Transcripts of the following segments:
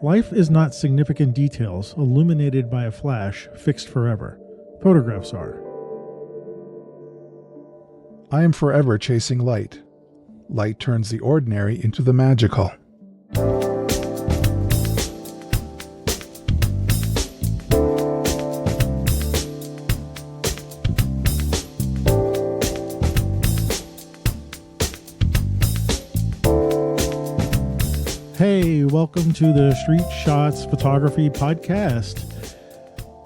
Life is not significant details illuminated by a flash fixed forever. Photographs are. I am forever chasing light. Light turns the ordinary into the magical. Hey, welcome to the Street Shots Photography Podcast.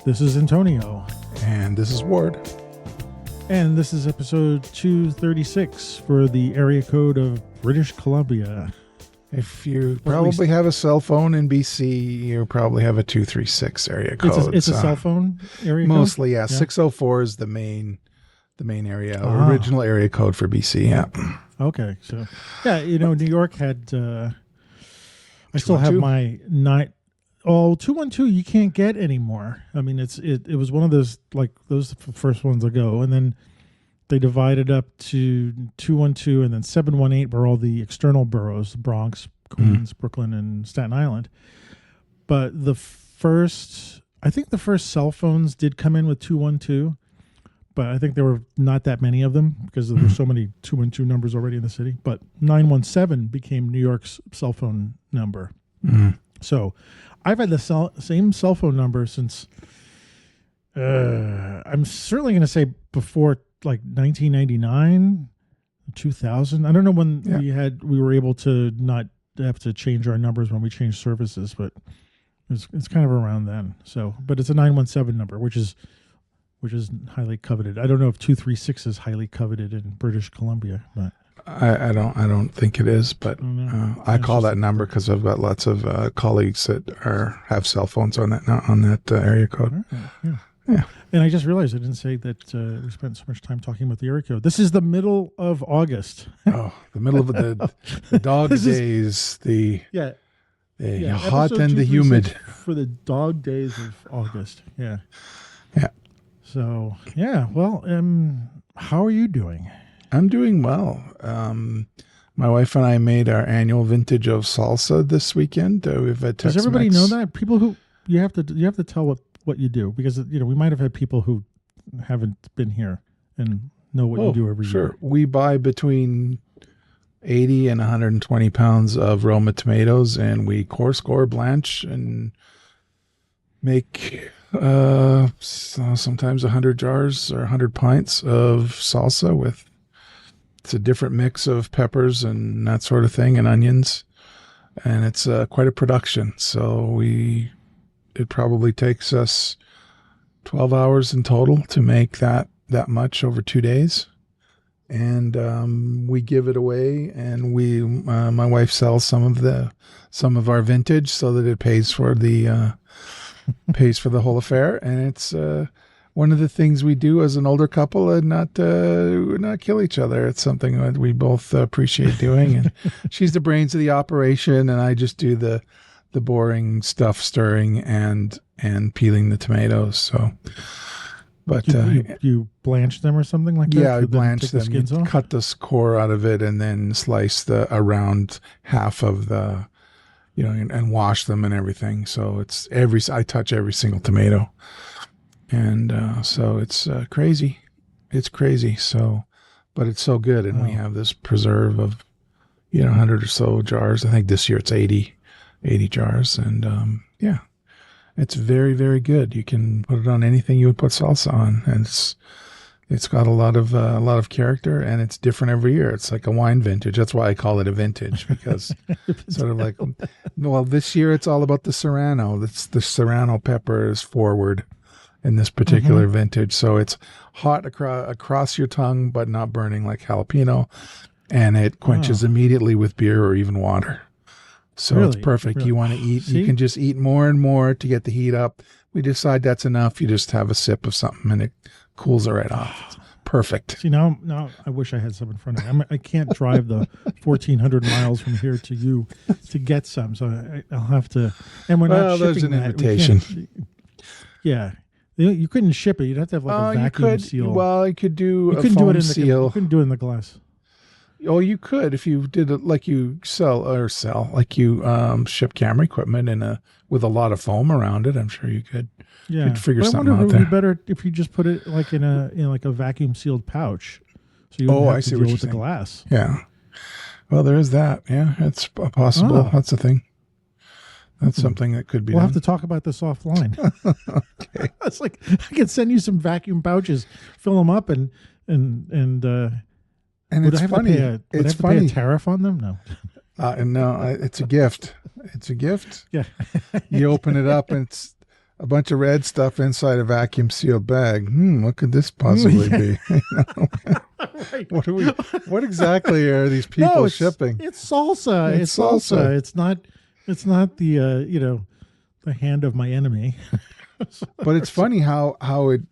This is Antonio. And this is Ward. And this is episode 236 for the area code of British Columbia. If you probably have a cell phone in BC, you probably have a 236 area code. It's a cell phone area code? Mostly, yeah. 604 is the main area, original area code for BC, yeah. Okay, so, yeah, New York had... I still have my 212 you can't get anymore. I mean, it was one of those, like, those first ones to go, and then they divided up to 212 and then 718 were all the external boroughs, Bronx, Queens, Brooklyn, and Staten Island. But I think the first cell phones did come in with 212, but I think there were not that many of them because there were so many 212 numbers already in the city. But 917 became New York's cell phone number. So I've had the same cell phone number since, I'm certainly going to say before like 1999, 2000. I don't know when we were able to not have to change our numbers when we changed services, but it's kind of around then. So, but it's a 917 number, which is highly coveted. I don't know if 236 is highly coveted in British Columbia, but I don't think it is, but I call that number because I've got lots of colleagues that have cell phones on that area code. Yeah. And I just realized I didn't say that we spent so much time talking about the area code. This is the middle of August. The middle of the dog days. The hot and the humid for the dog days of August. Yeah. Yeah. So, well, how are you doing? I'm doing well. My wife and I made our annual vintage of salsa this weekend. We've had Tex-Mex. Does everybody know that? People who you have to tell what you do, because we might have had people who haven't been here and know what you do every year. Sure. We buy between 80 and 120 pounds of Roma tomatoes, and we coarse core, blanch, and make sometimes 100 jars or 100 pints of salsa it's a different mix of peppers and that sort of thing and onions, and it's quite a production. So it probably takes us 12 hours in total to make that much over 2 days, and we give it away, and my wife sells some of our vintage so that it pays for the whole affair. And it's one of the things we do as an older couple, and not kill each other. It's something that we both appreciate doing. And she's the brains of the operation, and I just do the boring stuff, stirring and peeling the tomatoes. So, but you blanch them or something like that? Yeah, I blanch them. You cut the core out of it, and then slice around half of the. And wash them and everything. So I touch every single tomato. And so it's crazy. It's crazy. So, but it's so good. And we have this preserve of, 100 or so jars. I think this year it's 80 jars. And it's very, very good. You can put it on anything you would put salsa on. And it's got a lot of character, and it's different every year. It's like a wine vintage. That's why I call it a vintage, because sort of like, well, this year it's all about the Serrano. The Serrano pepper is forward in this particular vintage. So it's hot across your tongue, but not burning like jalapeno, and it quenches immediately with beer or even water. So it's perfect. Really? You want to eat, you can just eat more and more to get the heat up. We decide that's enough. You just have a sip of something, and it cools it right off. It's perfect. See, now I wish I had some in front of me. I can't drive the 1,400 miles from here to you to get some, so I'll have to. And we're not shipping there's an invitation. Yeah, you couldn't ship it. You'd have to have like a vacuum seal. Well, you could do a foam seal. You couldn't do it in the glass. Oh, you could if you did it like you like you ship camera equipment with a lot of foam around it. I'm sure you could. Yeah, could figure but something I wonder out if it would be there. better if you just put it like in a vacuum sealed pouch, so you wouldn't have to deal with the glass. Yeah. Well, there is that. Yeah, it's possible. Oh. That's a thing. That's something that could be We'll done. have to talk about this offline. Okay. It's like I could send you some vacuum pouches, fill them up, and it's funny. It's funny. Pay a tariff on them? No. No, it's a gift. It's a gift. Yeah. You open it up and it's a bunch of red stuff inside a vacuum sealed bag. What could this possibly be? Right. What exactly are these people shipping? It's salsa. It's salsa. It's not the the hand of my enemy. But it's funny how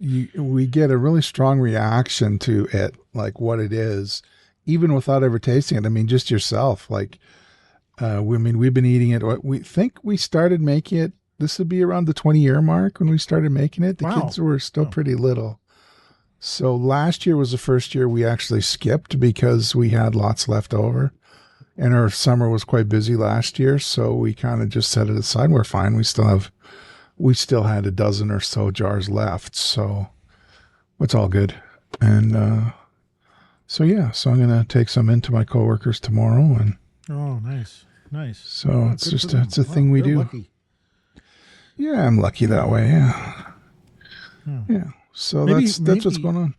we get a really strong reaction to it, like what it is, even without ever tasting it. I mean, just yourself. Like, we've been eating it. We think we started making it. This would be around the 20-year mark when we started making it. The kids were still pretty little. So last year was the first year we actually skipped because we had lots left over. And our summer was quite busy last year. So we kind of just set it aside. We're fine. We still had a dozen or so jars left. So it's all good. And so I'm going to take some into my coworkers tomorrow. And oh, nice. So it's just it's a thing we do. Lucky. Yeah, I'm lucky that way. Yeah. So that's what's going on.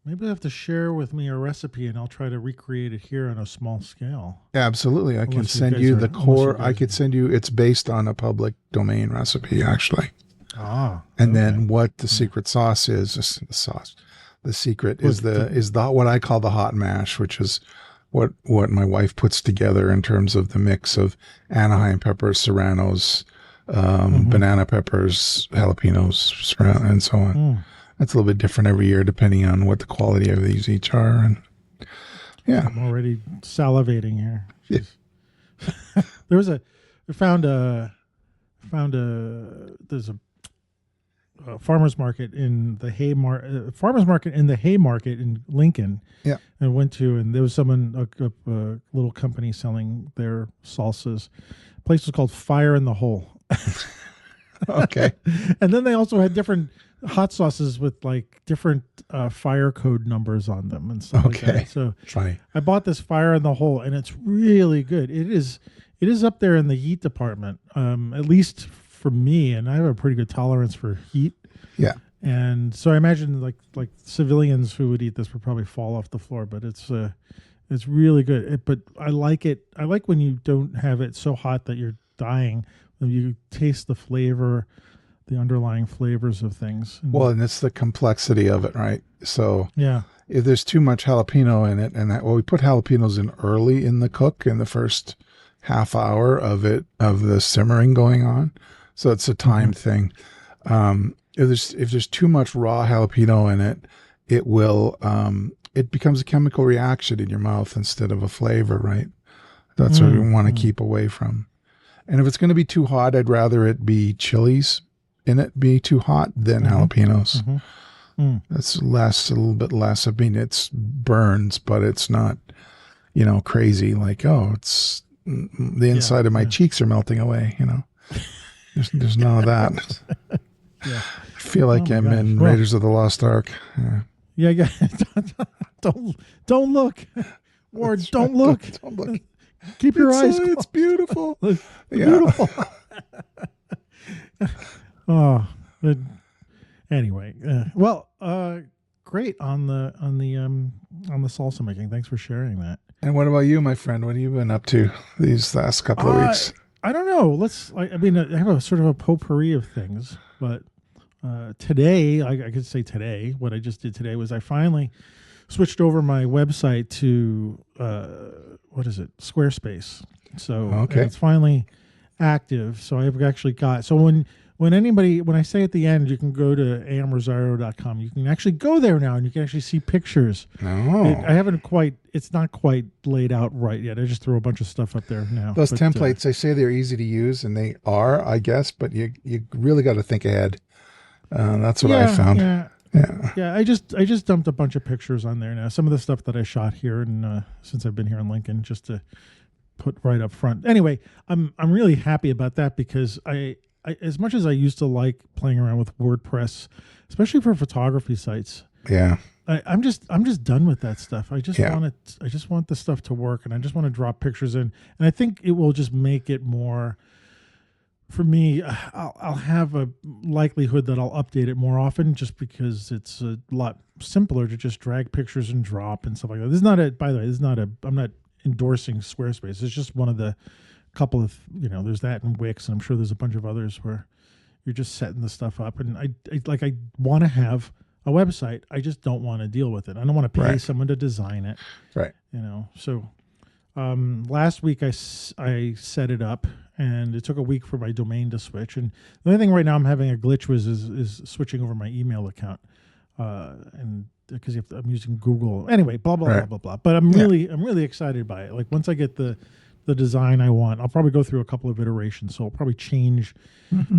Maybe you have to share with me a recipe, and I'll try to recreate it here on a small scale. Yeah, absolutely. I can send you the core. I could send you. It's based on a public domain recipe, actually. And then what the secret sauce is the sauce. The secret is what I call the hot mash, which is what my wife puts together in terms of the mix of Anaheim peppers, serranos, banana peppers, jalapenos, and so on. That's a little bit different every year depending on what the quality of these each are. And yeah, I'm already salivating here. Yeah. There's a farmer's market in the Haymarket in Lincoln. Yeah, I went to, and there was a little company selling their salsas. The place was called Fire in the Hole. Okay. And then they also had different hot sauces with like different fire code numbers on them and stuff like that. So funny. I bought this Fire in the Hole, and it's really good. It is up there in the heat department, at least for me, and I have a pretty good tolerance for heat. Yeah. And so I imagine like civilians who would eat this would probably fall off the floor, but it's really good. But I like it. I like when you don't have it so hot that you're dying. When you taste the flavor, the underlying flavors of things. And it's the complexity of it, right? So yeah, if there's too much jalapeno in it, we put jalapenos in early in the cook in the first half hour of the simmering going on. So it's a time thing. If there's too much raw jalapeno in it, it will it becomes a chemical reaction in your mouth instead of a flavor, right? That's what we want to keep away from. And if it's going to be too hot, I'd rather it be chilies in it be too hot than jalapenos. That's a little bit less. I mean, it's burns, but it's not, crazy. Like, it's the inside of my cheeks are melting away. There's none of that. Yeah. I feel like I'm in Raiders of the Lost Ark. Yeah. Don't look, Ward. Don't look. Don't look. Keep your eyes closed. It's beautiful. Beautiful. Anyway, great on the salsa making. Thanks for sharing that. And what about you, my friend? What have you been up to these last couple of weeks? I don't know. I have a sort of a potpourri of things, but today, I could say today, what I just did today was I finally switched over my website to Squarespace. So it's finally active. So I've actually got, so when I say at the end, you can go to amrosario.com, you can actually go there now and you can actually see pictures. It's not quite laid out right yet. I just throw a bunch of stuff up there now. Those templates, they say they're easy to use, and they are, I guess, but you really got to think ahead. That's what I found. Yeah. Yeah, I just dumped a bunch of pictures on there now. Some of the stuff that I shot here, and since I've been here in Lincoln, just to put right up front. Anyway, I'm really happy about that because I as much as I used to like playing around with WordPress, especially for photography sites. Yeah. I'm just done with that stuff. I just want the stuff to work, and I just want to drop pictures in, and I think it will just make it more. For me, I'll have a likelihood that I'll update it more often, just because it's a lot simpler to just drag pictures and drop and stuff like that. This is not a. By the way, this is not a. I'm not endorsing Squarespace. It's just one of the couple of, there's that in Wix, and I'm sure there's a bunch of others where you're just setting the stuff up. And I want to have a website. I just don't want to deal with it. I don't want to pay someone to design it. Right. So last week I set it up, and it took a week for my domain to switch. And the only thing right now I'm having a glitch with is switching over my email account. And because I'm using Google anyway, blah, blah, blah, blah, blah. But I'm really excited by it. Like once I get the design I want, I'll probably go through a couple of iterations. So I'll probably change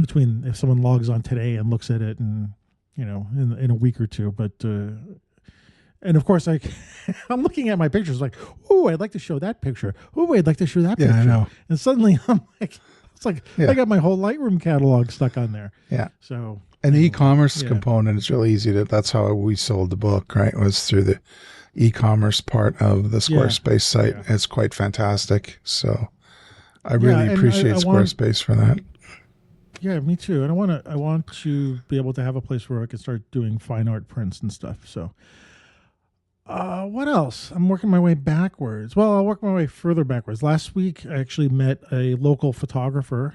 between if someone logs on today and looks at it and, in a week or two. But, and of course I'm looking at my pictures like, oh, I'd like to show that picture. Oh, I'd like to show that picture. I know. And suddenly I'm like, it's like I got my whole Lightroom catalog stuck on there. Yeah. So. And the e-commerce component is really easy that's how we sold the book, right? Was through the e-commerce part of the Squarespace site. Yeah. It's quite fantastic. So I really appreciate Squarespace for that. Yeah, me too. And I want to be able to have a place where I can start doing fine art prints and stuff. So what else? I'm working my way backwards. Well, I'll work my way further backwards. Last week, I actually met a local photographer,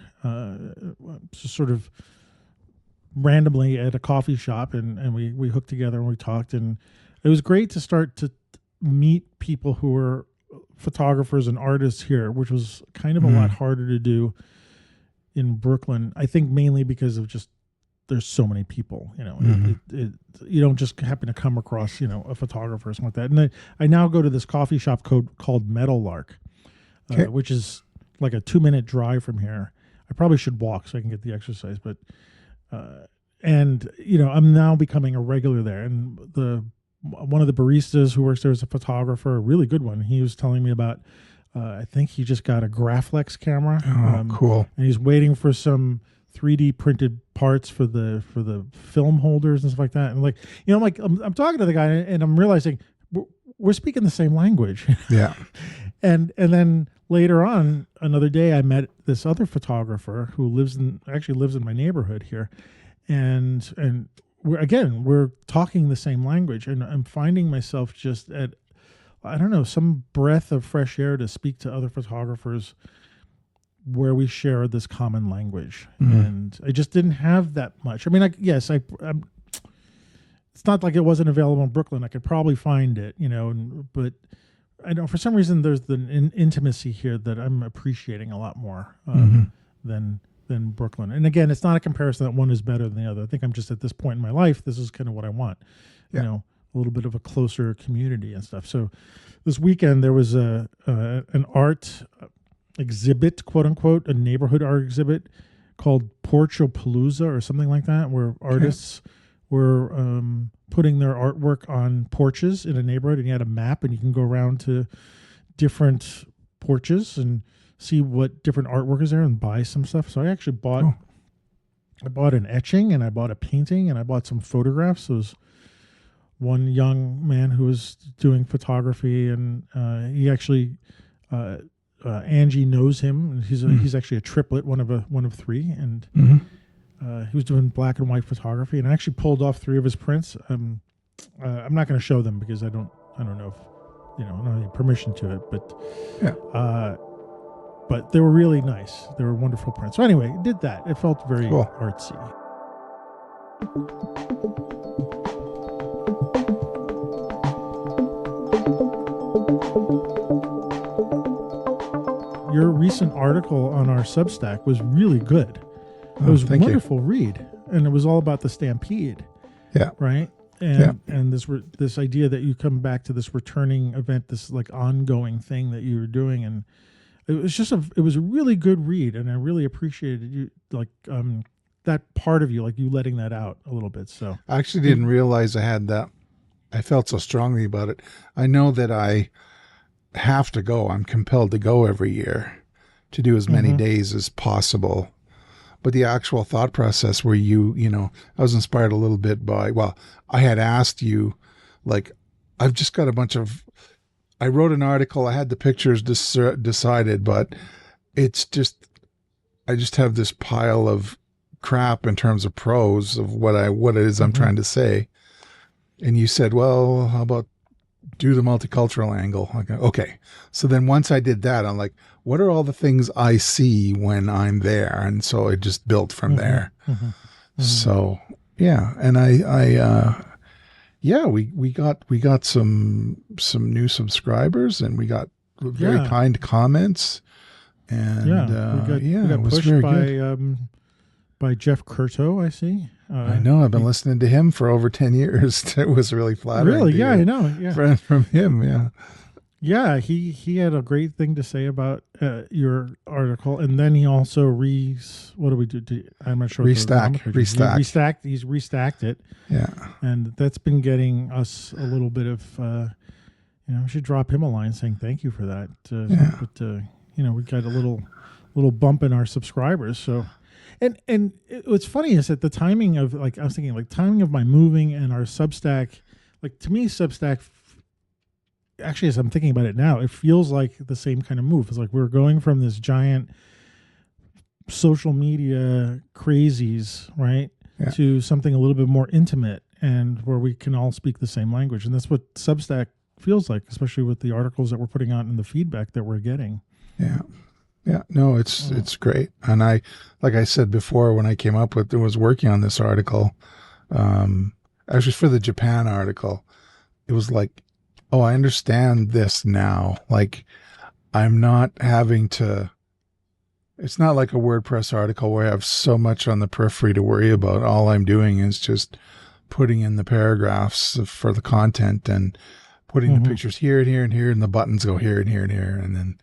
just sort of randomly at a coffee shop, and we hooked together and we talked, and it was great to start to meet people who were photographers and artists here, which was kind of a lot harder to do in Brooklyn. I think mainly because of just there's so many people, you don't just happen to come across, a photographer or something like that. And I now go to this coffee shop called Meadowlark, which is like a 2-minute drive from here. I probably should walk so I can get the exercise, but and I'm now becoming a regular there. And one of the baristas who works there is a photographer, a really good one. He was telling me about, I think he just got a Graflex camera. Oh, cool. And he's waiting for some 3D printed parts for the film holders and stuff like that. And I'm talking to the guy, and I'm realizing we're speaking the same language. Yeah. And then later on, another day, I met this other photographer who lives in my neighborhood here, and we're talking the same language, and I'm finding myself just at, I don't know, some breath of fresh air to speak to other photographers where we share this common language, and I just didn't have that much. I mean, it's not like it wasn't available in Brooklyn. I could probably find it, but I know for some reason there's the intimacy here that I'm appreciating a lot more than Brooklyn. And again, it's not a comparison that one is better than the other. I think I'm just at this point in my life, this is kind of what I want, a little bit of a closer community and stuff. So this weekend there was an art exhibit, quote unquote, a neighborhood art exhibit called Porchopalooza or something like that, where artists were putting their artwork on porches in a neighborhood, and you had a map, and you can go around to different porches and see what different artwork is there and buy some stuff. So I actually bought an etching, and I bought a painting, and I bought some photographs. There was one young man who was doing photography, and he actually Angie knows him. He's actually a triplet, one of three, and he was doing black and white photography, and I actually pulled off 3 of his prints. I'm not going to show them because I don't know if I don't have any permission to it, but they were really nice. They were wonderful prints. So anyway, did that. It felt very artsy. Your recent article on our Substack was really good. It was a wonderful read, and it was all about the Stampede. Yeah. Right. And this idea that you come back to this returning event, this like ongoing thing that you were doing, and it was just it was a really good read, and I really appreciated you that part of you, like you letting that out a little bit. So I actually didn't realize I had that. I felt so strongly about it. I know that I have to go. I'm compelled to go every year to do as many days as possible. But the actual thought process where I was inspired a little bit by, I had asked you, like, I've just got a bunch of, I wrote an article, I had the pictures decided, but it's just, I just have this pile of crap in terms of prose of what it is I'm trying to say. And you said, well, how about do the multicultural angle? Okay. So then once I did that, I'm like, what are all the things I see when I'm there? And so it just built from there. So yeah. And we got some new subscribers, and we got very kind comments, and we got pushed by Jeff Curto, I see. I know. I've been listening to him for over 10 years. It was really flattering. Really? Yeah, I know. Yeah. From him. Yeah. Yeah. He had a great thing to say about your article. And then he also what do we do? I'm not sure. Restacked. He's restacked it. Yeah. And that's been getting us a little bit of, we should drop him a line saying thank you for that. But, we got a little bump in our subscribers. So, And what's funny is that the timing of, like, I was thinking, like, timing of my moving and our Substack, like, to me, Substack, actually, as I'm thinking about it now, it feels like the same kind of move. It's like we're going from this giant social media crazies, right, to something a little bit more intimate and where we can all speak the same language. And that's what Substack feels like, especially with the articles that we're putting out and the feedback that we're getting. Yeah. Yeah, no, it's great. And like I said before, when I came up with, was working on this article, actually for the Japan article, it was like, oh, I understand this now. Like, I'm not having to, it's not like a WordPress article where I have so much on the periphery to worry about. All I'm doing is just putting in the paragraphs for the content and putting the pictures here and here and here, and the buttons go here and here and here, and then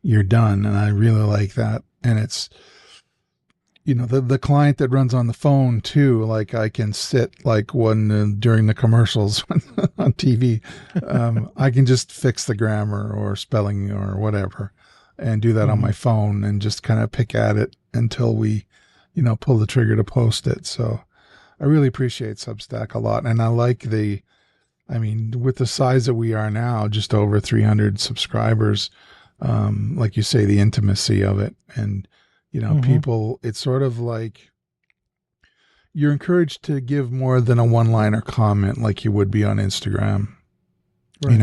you're done. And I really like that. And it's, the client that runs on the phone too, like I can sit like during the commercials on TV, I can just fix the grammar or spelling or whatever and do that on my phone and just kind of pick at it until we, pull the trigger to post it. So I really appreciate Substack a lot. And I like with the size that we are now, just over 300 subscribers, like you say, the intimacy of it. And, people, it's sort of like you're encouraged to give more than a one-liner comment like you would be on Instagram. Right,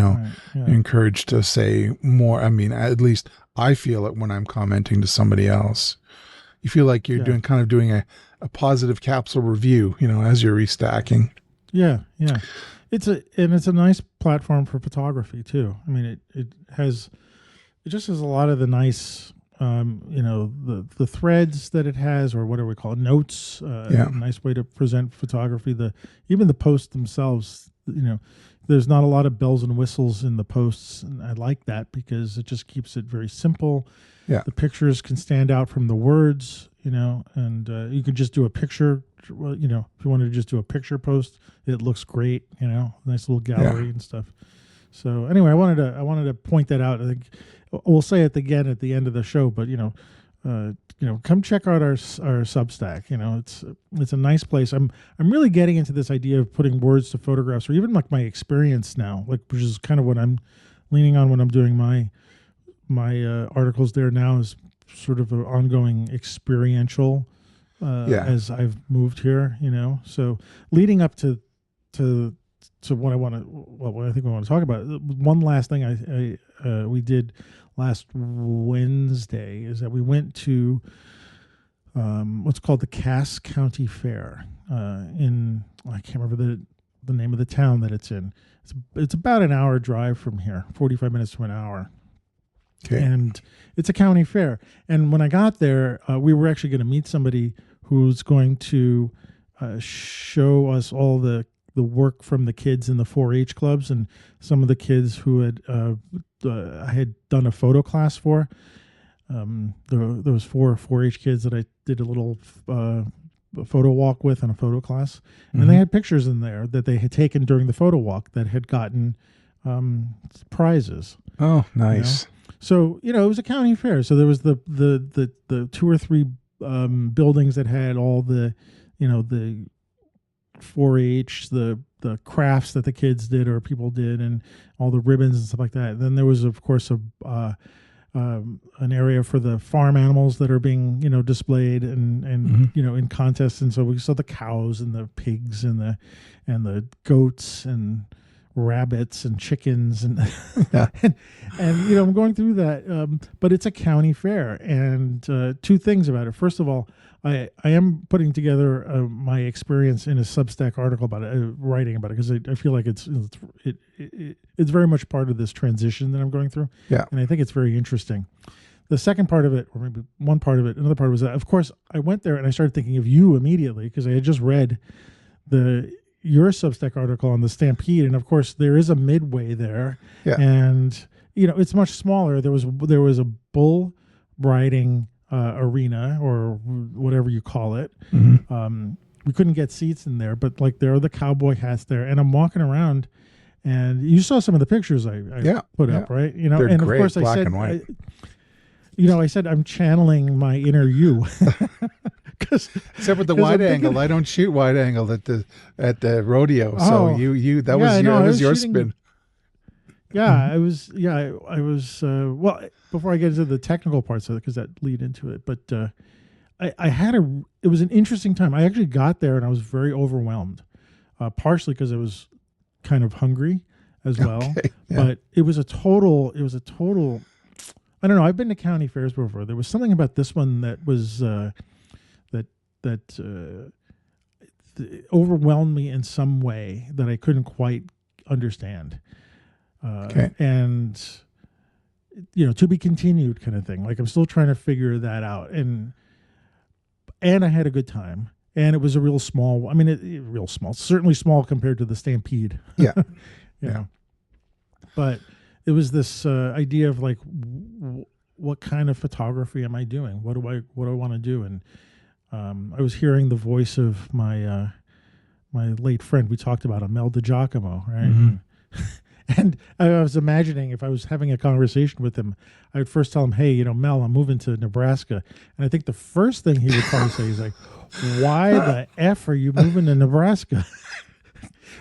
You're encouraged to say more. I mean, at least I feel it when I'm commenting to somebody else. You feel like you're doing a positive capsule review, as you're restacking. Yeah. Yeah. It's a nice platform for photography too. I mean, it just has a lot of the nice, the threads that it has, or what do we call it, notes. A nice way to present photography. Even the posts themselves, there's not a lot of bells and whistles in the posts, and I like that because it just keeps it very simple. Yeah, the pictures can stand out from the words, and you could just do a picture. If you wanted to just do a picture post, it looks great. Nice little gallery and stuff. So anyway, I wanted to point that out. I think we'll say it again at the end of the show, but come check out our Substack. It's a nice place. I'm really getting into this idea of putting words to photographs, or even like my experience now, which is kind of what I'm leaning on when I'm doing my articles there now, is sort of an ongoing experiential as I've moved here. So leading up to what I think we want to talk about. One last thing we did last Wednesday is that we went to what's called the Cass County Fair I can't remember the name of the town that it's in. It's about an hour drive from here, 45 minutes to an hour. Okay. And it's a county fair. And when I got there, we were actually going to meet somebody who's going to show us all the work from the kids in the 4-H clubs, and some of the kids who I had done a photo class for. There was 4 4-H kids that I did a little a photo walk with and a photo class, and they had pictures in there that they had taken during the photo walk that had gotten prizes. Oh, nice. So it was a county fair. So there was the 2 or 3 buildings that had all the the 4-H, the crafts that the kids did or people did, and all the ribbons and stuff like that. And then there was, of course, an area for the farm animals that are being displayed and in contests. And so we saw the cows and the pigs and the goats and rabbits and chickens and and I'm going through that, but it's a county fair. And 2 things about it. First of all, I am putting together my experience in a Substack article about it, writing about it, because I feel like it's very much part of this transition that I'm going through. Yeah, and I think it's very interesting. The second part of it, or maybe one part of it, another part was that, of course, I went there and I started thinking of you immediately, because I had just read your Substack article on the Stampede, and of course there is a Midway there, and it's much smaller. There was a bull riding arena, or whatever you call it. We couldn't get seats in there, but like there are the cowboy hats there, and I'm walking around, and you saw some of the pictures I put up, right? They're and great, of course black I said, and white. I said I'm channeling my inner you. Except with the wide angle, I don't shoot wide angle at the rodeo. So that was your spin. Yeah, I was. Well, before I get into the technical parts of it, because that lead into it, but it was an interesting time. I actually got there and I was very overwhelmed, partially because I was kind of hungry as well. Okay, but it was a total. I don't know. I've been to county fairs before. There was something about this one that was that overwhelmed me in some way that I couldn't quite understand. And to be continued kind of thing. Like I'm still trying to figure that out. And I had a good time. And it was a real small. I mean, real small. Certainly small compared to the Stampede. Yeah. Yeah. But it was this idea of like, what kind of photography am I doing? What do I want to do? And I was hearing the voice of my late friend. We talked about him, Mel DiGiacomo, right? And I was imagining if I was having a conversation with him, I would first tell him, hey, Mel, I'm moving to Nebraska. And I think the first thing he would probably say is like, why the F are you moving to Nebraska?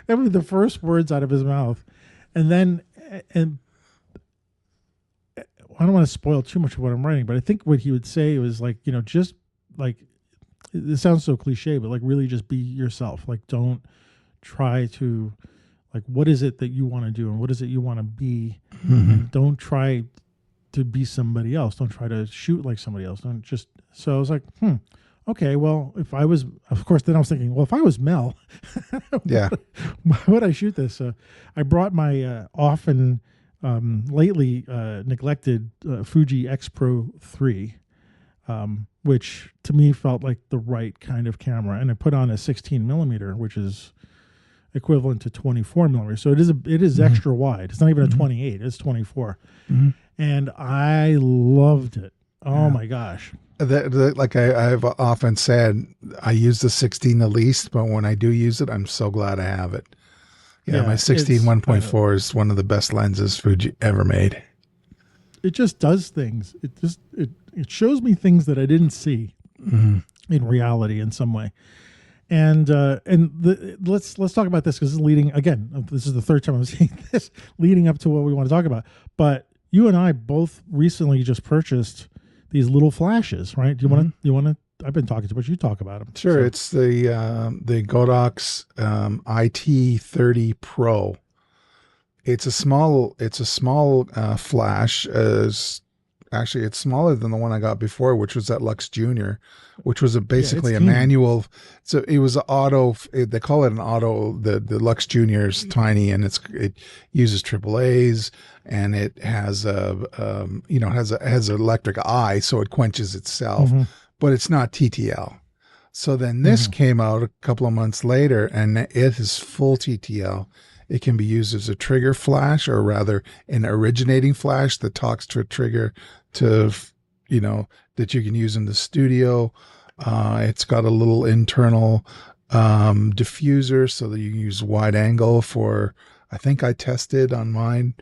That would be the first words out of his mouth. And then, and I don't want to spoil too much of what I'm writing, but I think what he would say was like, just like, it sounds so cliche, but like really just be yourself. Like don't try to, like, what is it that you want to do and what is it you want to be? And don't try to be somebody else. Don't try to shoot like somebody else. Don't just, so I was like, okay, well, if I was, of course, then I was thinking, well, if I was Mel, why would I shoot this? I brought my often lately neglected Fuji X-Pro3, which to me felt like the right kind of camera. And I put on a 16 millimeter, which is equivalent to 24 millimeters. So it is extra wide. It's not even a 28, it's 24. And I loved it. Oh my gosh. Like I've often said, I use the 16 the least, but when I do use it, I'm so glad I have it. Yeah, my 16 1.4 is one of the best lenses Fuji ever made. It just does things. It shows me things that I didn't see in reality in some way. And let's talk about this, because this is the third time I'm seeing this leading up to what we want to talk about. But you and I both recently just purchased these little flashes, right? Do you want to? I've been talking too much. You talk about them. Sure. So. It's the Godox IT30 Pro. It's a small flash. Actually, it's smaller than the one I got before, which was that Lux Junior, which was basically a manual. So it was an auto. They call it an auto. The Lux Junior is tiny, and it uses AAAs, and it has has an electric eye, so it quenches itself, but it's not TTL. So then this came out a couple of months later, and it is full TTL. It can be used as a trigger flash, or rather an originating flash that talks to a trigger that you can use in the studio. It's got a little internal diffuser so that you can use wide angle for, I think I tested on mine.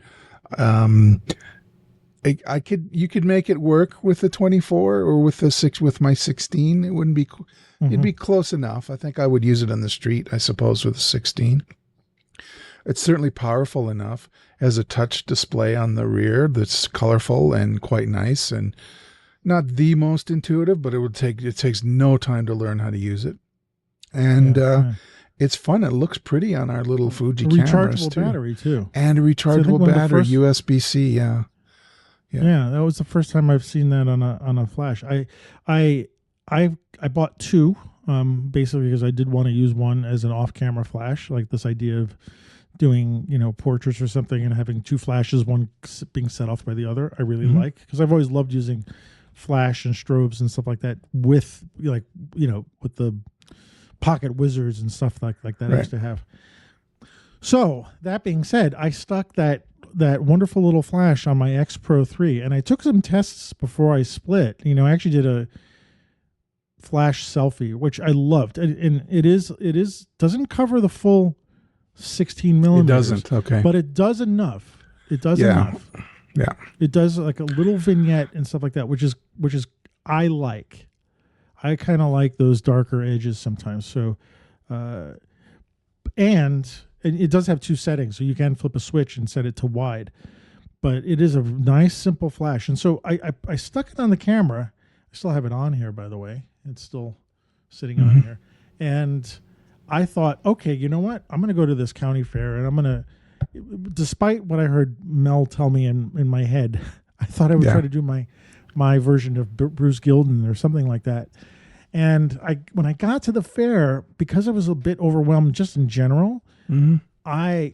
You could make it work with the 24 or with with my 16. It wouldn't be, it'd be close enough. I think I would use it on the street, I suppose, with a 16. It's certainly powerful enough. It has a touch display on the rear that's colorful and quite nice, and not the most intuitive, but it takes no time to learn how to use it. And it's fun. It looks pretty on our little Fuji cameras too. Battery too. And a rechargeable battery, USB-C, yeah. That was the first time I've seen that on a flash. I bought two, basically because I did want to use one as an off-camera flash, like this idea of doing, portraits or something and having two flashes, one being set off by the other. I really like, because I've always loved using flash and strobes and stuff like that with with the pocket wizards and stuff like that I used to have. So that being said, I stuck that wonderful little flash on my X-Pro3, and I took some tests before I split. I actually did a flash selfie, which I loved, and it doesn't cover the full 16 millimeters. It doesn't, okay, but it does enough. It does enough. Yeah, it does like a little vignette and stuff like that, which is I like. I kind of like those darker edges sometimes. So, and it does have two settings, so you can flip a switch and set it to wide. But it is a nice, simple flash. And so I stuck it on the camera. I still have it on here, by the way. It's still sitting on here. And I thought, okay, you know what? I'm going to go to this county fair, and I'm going to, despite what I heard Mel tell me in my head, I thought I would try to do my version of Bruce Gilden or something like that. And when I got to the fair, because I was a bit overwhelmed just in general, I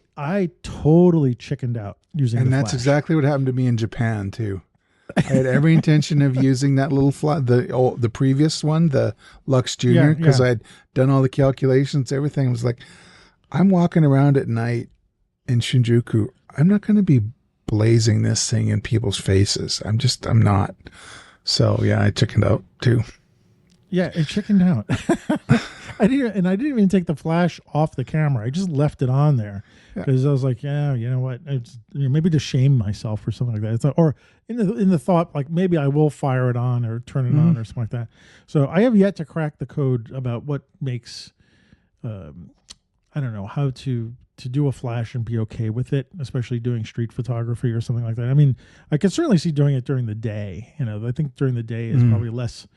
totally chickened out using the flash. And that's exactly what happened to me in Japan too. I had every intention of using that little the previous one, the Lux Junior, because I had done all the calculations, everything. I was like, I'm walking around at night in Shinjuku. I'm not going to be blazing this thing in people's faces. I'm not. So I chickened out too. Yeah, it chickened out. I didn't even take the flash off the camera. I just left it on there because I was like, yeah, you know what? Maybe to shame myself or something like that. Or in the thought, like maybe I will fire it on or turn it on or something like that. So I have yet to crack the code about what makes, I don't know, how to do a flash and be okay with it, especially doing street photography or something like that. I mean, I can certainly see doing it during the day. I think during the day is probably less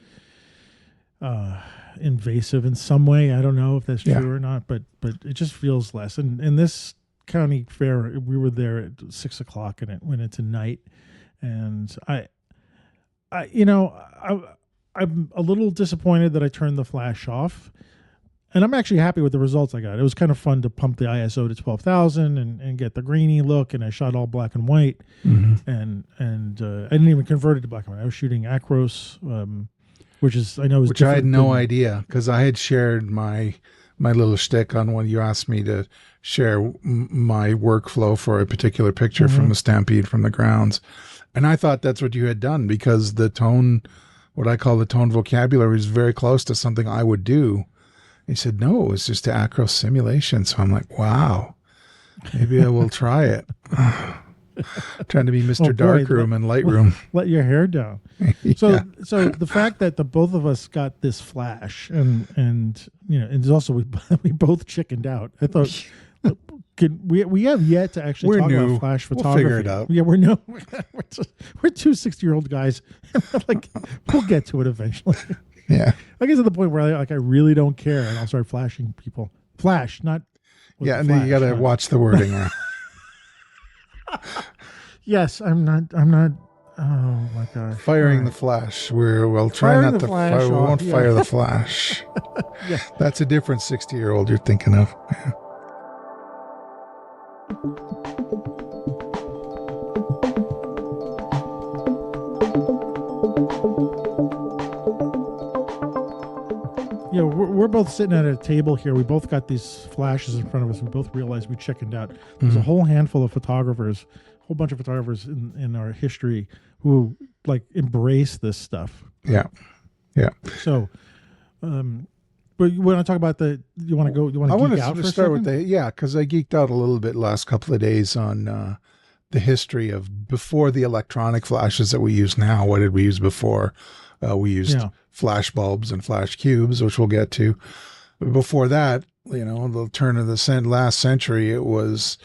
invasive in some way. I don't know if that's true or not, but it just feels less. And in this county fair, we were there at 6 o'clock and it went into night. And I'm a little disappointed that I turned the flash off. And I'm actually happy with the results I got. It was kind of fun to pump the ISO to 12,000 and get the grainy look. And I shot all black and white, and I didn't even convert it to black and white. I was shooting Acros, which I had no idea, because I had shared my little shtick on when you asked me to share my workflow for a particular picture from a stampede from the grounds, and I thought that's what you had done, because the tone, what I call the tone vocabulary, is very close to something I would do. He said, no, it was just an Acros simulation. So I'm like, wow, maybe I will try it. Trying to be Mr. Darkroom and Lightroom. Let your hair down. So the fact that the both of us got this flash and also we both chickened out. I thought we have yet to actually talk about flash photography. We'll figure it out. Yeah, we're two 60-year-old guys. Like, we'll get to it eventually. Yeah. I guess at the point where I really don't care, and I'll start flashing people. Flash, not. And then you got to watch the wording. Yes, I'm not. Oh my gosh! Firing the flash. We'll try not to fire. We won't fire the flash. That's a different 60-year-old you're thinking of. We're both sitting at a table here. We both got these flashes in front of us. We both realized we chickened out. There's a whole handful of photographers, a whole bunch of photographers in our history who like embrace this stuff. Yeah. So But when I talk about you want to geek out for a start second? with because I geeked out a little bit last couple of days on the history of before the electronic flashes that we use now. What did we use before? We used flash bulbs and flash cubes, which we'll get to. But before that, the turn of the last century, it was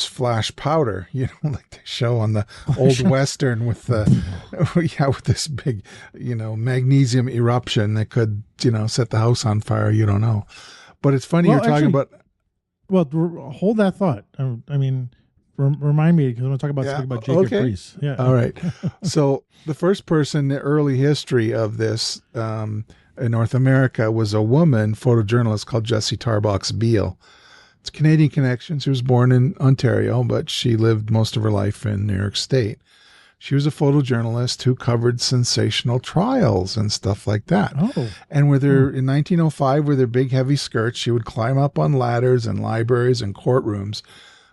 flash powder, like they show on the old Western with with this big, magnesium eruption that could, set the house on fire. You don't know. But it's funny you're talking about. Well, hold that thought. I mean, remind me, because I'm going to talk about something about Jacob Riis. Yeah. All right. So the first person in the early history of this in North America was a woman photojournalist called Jessie Tarbox Beals. It's Canadian connection. She was born in Ontario, but she lived most of her life in New York State. She was a photojournalist who covered sensational trials and stuff like that. Oh. And in 1905, with her big heavy skirts, she would climb up on ladders in libraries and courtrooms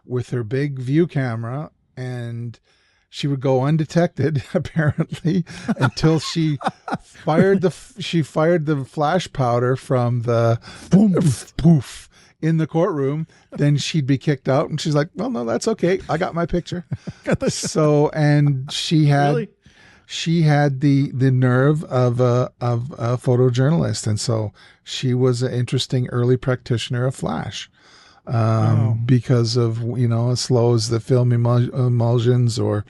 with her big view camera, and she would go undetected, apparently, until she fired the flash powder from the poof in the courtroom. Then she'd be kicked out, and she's like, well, no, that's okay, I got my picture. So, and she had Really? She had the nerve of a photojournalist, and so she was an interesting early practitioner of flash. Because of, as slow as the film emulsions, or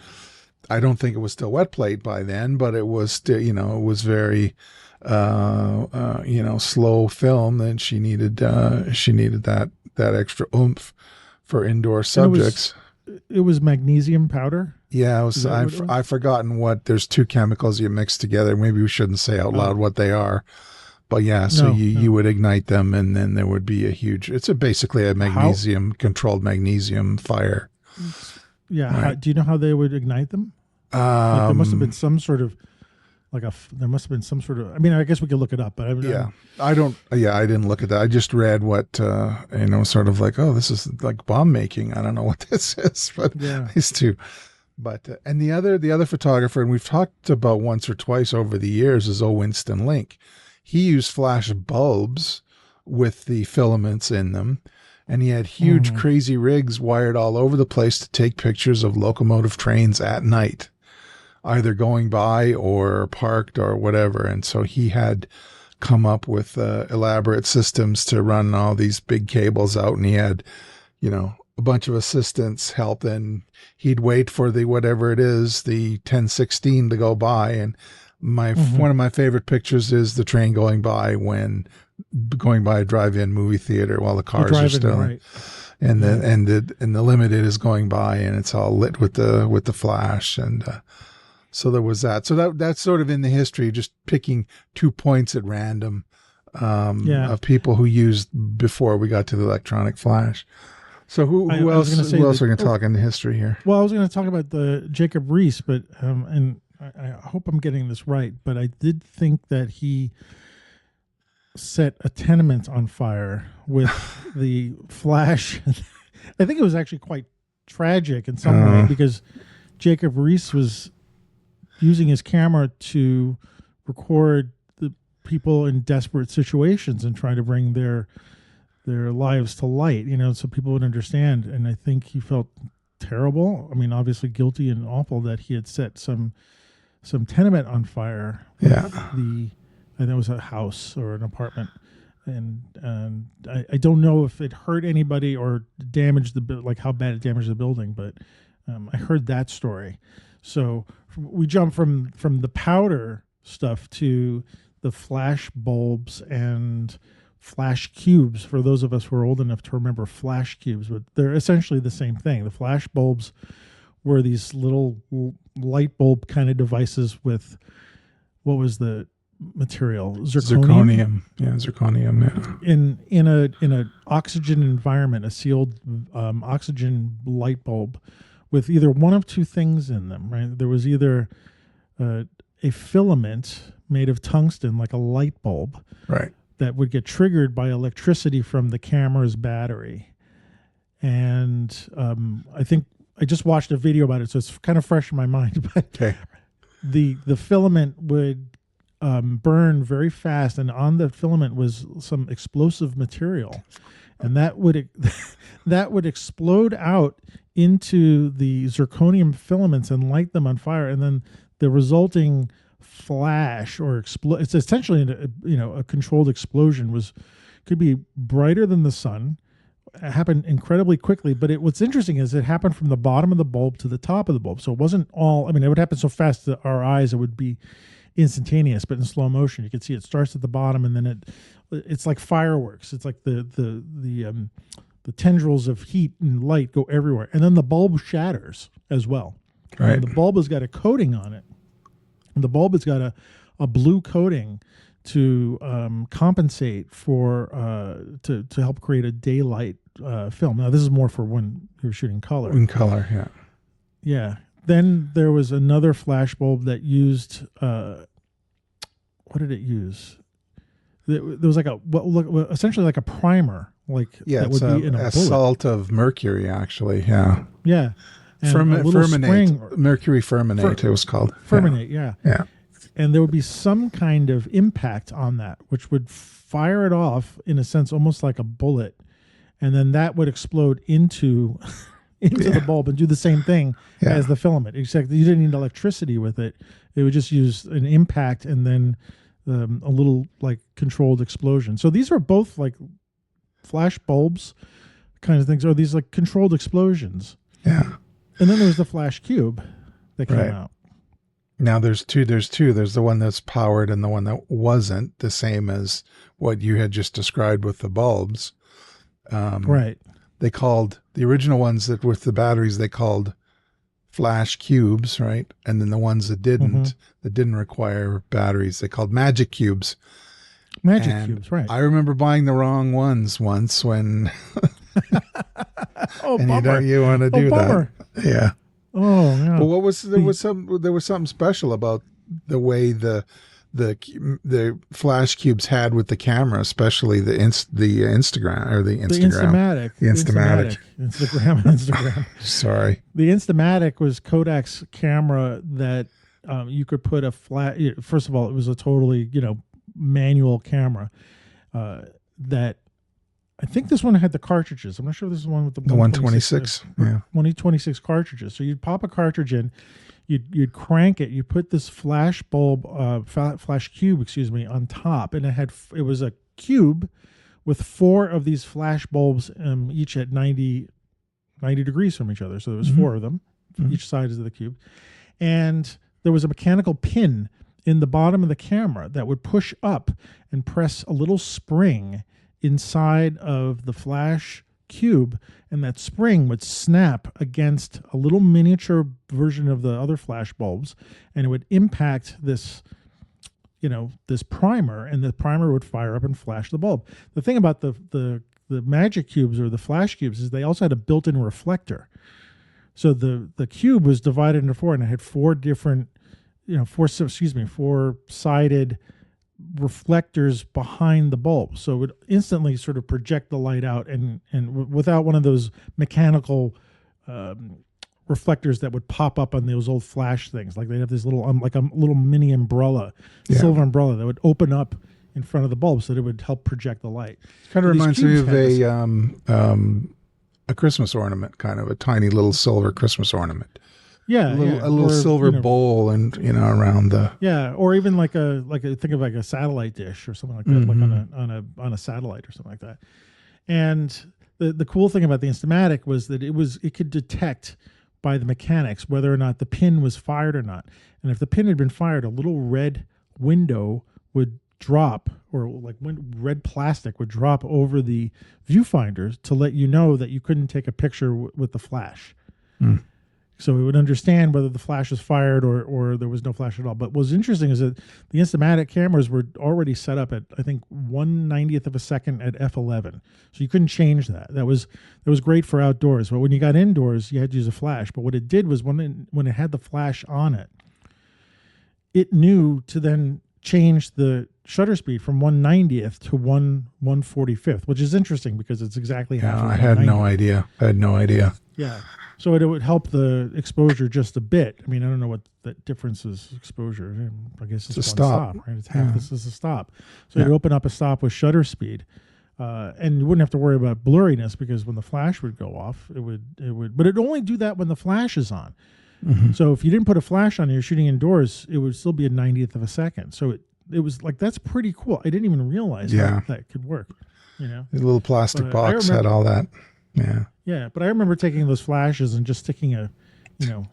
I don't think it was still wet plate by then, but it was still, it was very, slow film, and she needed that extra oomph for indoor subjects. It was magnesium powder. Yeah, I've forgotten what. There's two chemicals you mix together. Maybe we shouldn't say out loud what they are. But yeah, so you would ignite them, and then there would be basically a controlled magnesium fire. Yeah. Right. Do you know how they would ignite them? There must have been some sort of, I mean, I guess we could look it up, but I didn't look at that. I just read what, sort of like, oh, this is like bomb making. I don't know what this is, but these two. But, and the other photographer, and we've talked about once or twice over the years, is Winston Link. He used flash bulbs with the filaments in them, and he had huge, crazy rigs wired all over the place to take pictures of locomotive trains at night, either going by or parked or whatever. And so he had come up with elaborate systems to run all these big cables out, and he had, a bunch of assistants help, and he'd wait for the 1016 to go by, and one of my favorite pictures is the train going by a drive-in movie theater while the cars are still, right. and the limited is going by, and it's all lit with the flash, and so there was that. So that's sort of in the history, just picking 2 points at random of people who used before we got to the electronic flash. So who else are we going to talk in the history here? Well, I was going to talk about the Jacob Riis, but and I hope I'm getting this right, but I did think that he set a tenement on fire with the flash. I think it was actually quite tragic in some way, because Jacob Riis was using his camera to record the people in desperate situations and try to bring their lives to light, so people would understand. And I think he felt terrible. I mean, obviously guilty and awful that he had set some tenement on fire. Yeah. I think it was a house or an apartment. And I don't know if it hurt anybody or damaged how bad it damaged the building, but I heard that story. So we jump from the powder stuff to the flash bulbs and flash cubes, for those of us who are old enough to remember flash cubes, but they're essentially the same thing. The flash bulbs were these little light bulb kind of devices with, what was the material? Zirconium. Yeah, zirconium. Yeah. In a oxygen environment, a sealed oxygen light bulb with either one of two things in them, right? There was either a filament made of tungsten, like a light bulb, right, that would get triggered by electricity from the camera's battery. And I think I just watched a video about it, so it's kind of fresh in my mind. But okay. The filament would burn very fast, and on the filament was some explosive material, and that would that would explode out into the zirconium filaments and light them on fire, and then the resulting flash or it's essentially a controlled explosion could be brighter than the sun. It happened incredibly quickly, but what's interesting is it happened from the bottom of the bulb to the top of the bulb. So it wasn't all, it would happen so fast that our eyes, it would be instantaneous, but in slow motion. You can see it starts at the bottom, and then it's like fireworks. It's like the tendrils of heat and light go everywhere. And then the bulb shatters as well. Right. And the bulb has got a coating on it. And the bulb has got a blue coating to compensate for to help create a daylight film. Now this is more for when you're shooting color. In color, yeah. Yeah. Then there was another flash bulb that used what did it use? There was like essentially like a primer, like that would be in a salt of mercury, actually. Yeah. Yeah. Mercury ferminate, it was called. Ferminate, yeah. Yeah. And there would be some kind of impact on that, which would fire it off in a sense, almost like a bullet, and then that would explode into the bulb and do the same thing as the filament. Except you didn't need electricity with it; it would just use an impact and then a little like controlled explosion. So these are both like flash bulbs kind of things, or these like controlled explosions. Yeah. And then there was the flash cube that came out. Now there's two. There's the one that's powered and the one that wasn't, the same as what you had just described with the bulbs. Right. They called the original ones that with the batteries, they called flash cubes, right? And then the ones that didn't require batteries, they called magic cubes. Magic cubes, right. I remember buying the wrong ones once when oh, and bummer. you want to do that. Yeah. Oh, yeah. Well, there was something special about the way the flash cubes had with the camera, especially the Instagram or the Instamatic. Instagram. Sorry. The Instamatic was Kodak's camera that you could put a flat. First of all, it was a totally manual camera that. I think this one had the cartridges. I'm not sure if this is the one with the 126. Yeah. 126 cartridges. So you'd pop a cartridge in, you'd crank it, you put this flash bulb, flash cube, on top, and it was a cube with 4 of these flash bulbs, each at 90 degrees from each other. So there was 4 of them, each side of the cube, and there was a mechanical pin in the bottom of the camera that would push up and press a little spring inside of the flash cube, and that spring would snap against a little miniature version of the other flash bulbs, and it would impact this this primer, and the primer would fire up and flash the bulb. The thing about the magic cubes or the flash cubes is they also had a built-in reflector. So the cube was divided into 4, and it had 4 different 4-sided reflectors behind the bulb, so it would instantly sort of project the light out, and without one of those mechanical reflectors that would pop up on those old flash things. Like they'd have this little like a little mini umbrella, silver umbrella that would open up in front of the bulb so that it would help project the light. Kind of reminds me of a Christmas ornament, kind of a tiny little silver Christmas ornament. Yeah, a little silver bowl, and around the or even like think of like a satellite dish or something like that, like on a satellite or something like that. And the cool thing about the Instamatic was that it could detect by the mechanics whether or not the pin was fired or not. And if the pin had been fired, a little red window would drop, or like red plastic would drop over the viewfinders to let you know that you couldn't take a picture with the flash. So it would understand whether the flash was fired or there was no flash at all. But what's interesting is that the Instamatic cameras were already set up at, I think, 1/90th of a second at f11. So you couldn't change that. That was great for outdoors. But when you got indoors, you had to use a flash. But what it did was when it had the flash on it, it knew to then change the shutter speed from 1/90th to 1/45th, which is interesting because it's exactly half. I had no idea. Yeah. So it would help the exposure just a bit. I mean, I don't know what that difference is exposure. I guess it's a one stop. Right? It's half. This is a stop. So you'd open up a stop with shutter speed. And you wouldn't have to worry about blurriness because when the flash would go off, it would, but it'd only do that when the flash is on. Mm-hmm. So if you didn't put a flash on, you're shooting indoors, it would still be a 90th of a second. So it was like, that's pretty cool. I didn't even realize how that could work, you know. The little plastic box had all that. Yeah. Yeah. But I remember taking those flashes and just sticking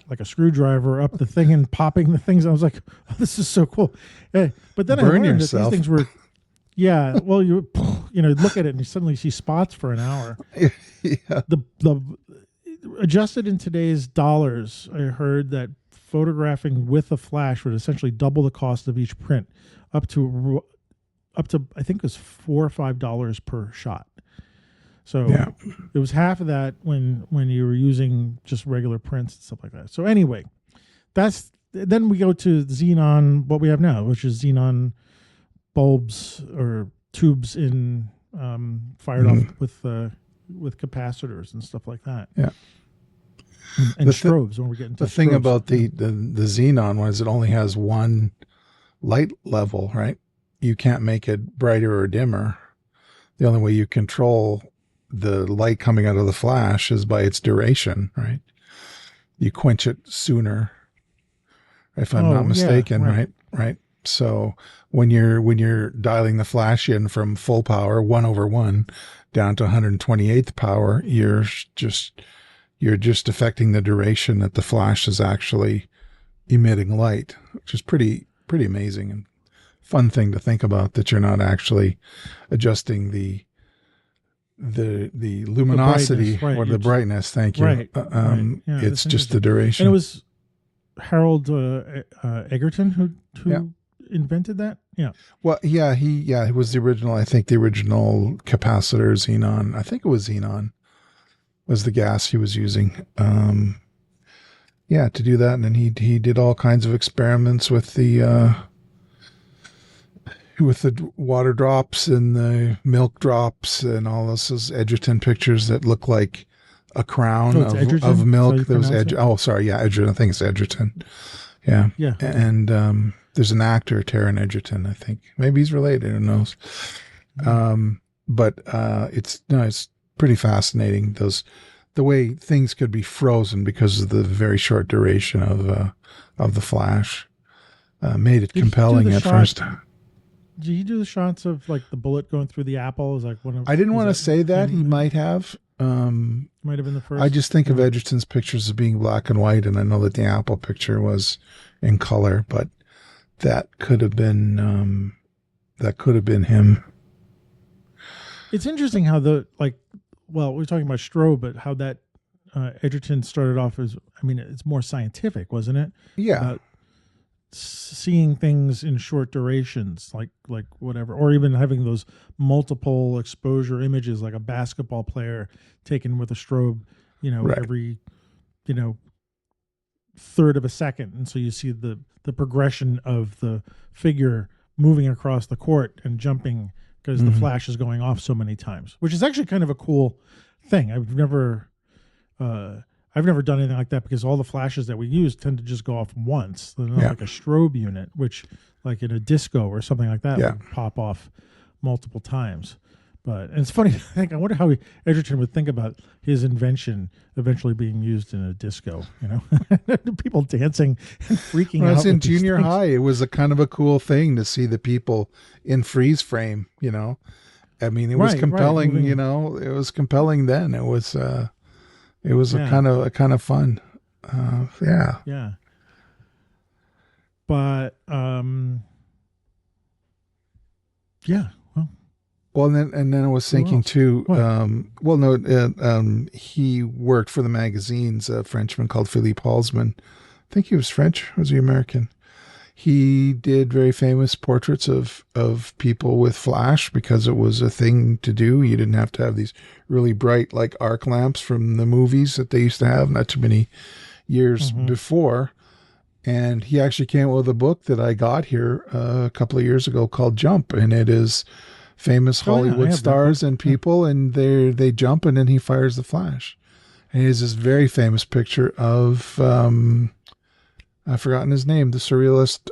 like a screwdriver up the thing and popping the things. I was like, oh, this is so cool. But then I learned that these things were, well, you look at it and you suddenly see spots for an hour. Yeah. The adjusted in today's dollars, I heard that photographing with a flash would essentially double the cost of each print, up to I think it was $4 or $5 per shot. So it was half of that when you were using just regular prints and stuff like that. So anyway, then we go to xenon, what we have now, which is xenon bulbs or tubes in fired off with capacitors and stuff like that. Yeah. And strobes when we're getting to the thing about the xenon one is it only has one light level, right? You can't make it brighter or dimmer. The only way you control the light coming out of the flash is by its duration, right? You quench it sooner, if I'm not mistaken, right? So when you're dialing the flash in from full power 1/1 down to 128th power, you're just affecting the duration that the flash is actually emitting light, which is pretty amazing and fun thing to think about, that you're not actually adjusting the luminosity or the brightness. Thank you. Right. It's just the duration. And it was Harold Egerton who invented that. Yeah. Well, he was the original. I think the original capacitor xenon. I think it was xenon was the gas he was using. To do that, and then he did all kinds of experiments with the water drops and the milk drops and all those Edgerton pictures that look like a crown of milk. There was Edgerton. I think it's Edgerton. Yeah. Yeah. And there's an actor, Taron Egerton, I think. Maybe he's related, who knows. But it's pretty fascinating, the way things could be frozen because of the very short duration of the flash. Made it compelling at first. Did he do the shots of like the bullet going through the apple? Is like one of. I didn't want to say that. He might have. Might have been the first. I just think of Egerton's pictures as being black and white, and I know that the apple picture was in color, but that could have been him. It's interesting how we're talking about strobe, but how that Egerton started off as, it's more scientific, wasn't it? Yeah. Seeing things in short durations, like whatever, or even having those multiple exposure images, like a basketball player taken with a strobe, every, third of a second. And so you see the progression of the figure moving across the court and jumping because the flash is going off so many times, which is actually kind of a cool thing. I've never done anything like that because all the flashes that we use tend to just go off once. They're not like a strobe unit, which like in a disco or something like that would pop off multiple times. And it's funny to think, I wonder how Egerton would think about his invention eventually being used in a disco, people dancing and freaking out. When I was in junior high, it was a kind of a cool thing to see the people in freeze frame, it was compelling, it was compelling then. It was a kind of fun. Yeah. But, Well, and then I was thinking too. He worked for the magazines. A Frenchman called Philippe Halsman. I think he was French. Or was he American? He did very famous portraits of people with flash because it was a thing to do. You didn't have to have these really bright like arc lamps from the movies that they used to have not too many years before. And he actually came up with a book that I got here a couple of years ago called Jump. And it is famous Hollywood stars and people, and they jump, and then he fires the flash. And he has this very famous picture of, I've forgotten his name, the surrealist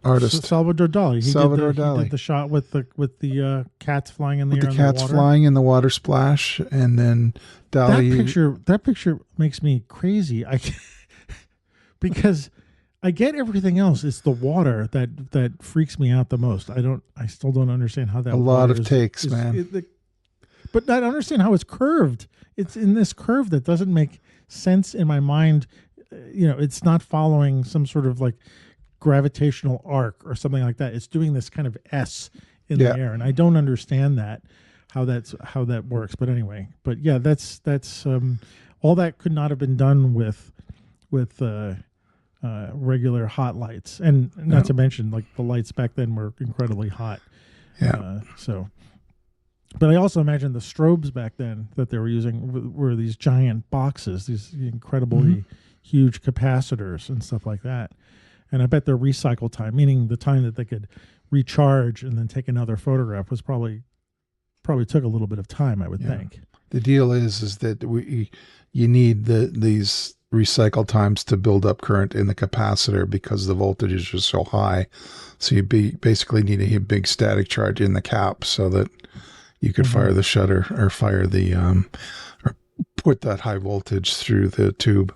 artist. Salvador Dali. Salvador Dali. He did the shot with the cats flying in the air. The cats flying in the water splash, and then Dali. That picture makes me crazy. Because I get everything else. It's the water that freaks me out the most. I still don't understand how that. A lot of takes, man. But I understand how it's curved. It's in this curve that doesn't make sense in my mind. It's not following some sort of like gravitational arc or something like that. It's doing this kind of S in the air, and I don't understand how that works. But anyway, that's all that could not have been done with regular hot lights, and not to mention like the lights back then were incredibly hot. But I also imagine the strobes back then that they were using were these giant boxes, these incredibly huge capacitors and stuff like that. And I bet their recycle time, meaning the time that they could recharge and then take another photograph, was probably took a little bit of time, I would think. The deal is that you need these recycle times to build up current in the capacitor because the voltages are so high. So you basically need a big static charge in the cap so that you could fire the shutter or fire the or put that high voltage through the tube.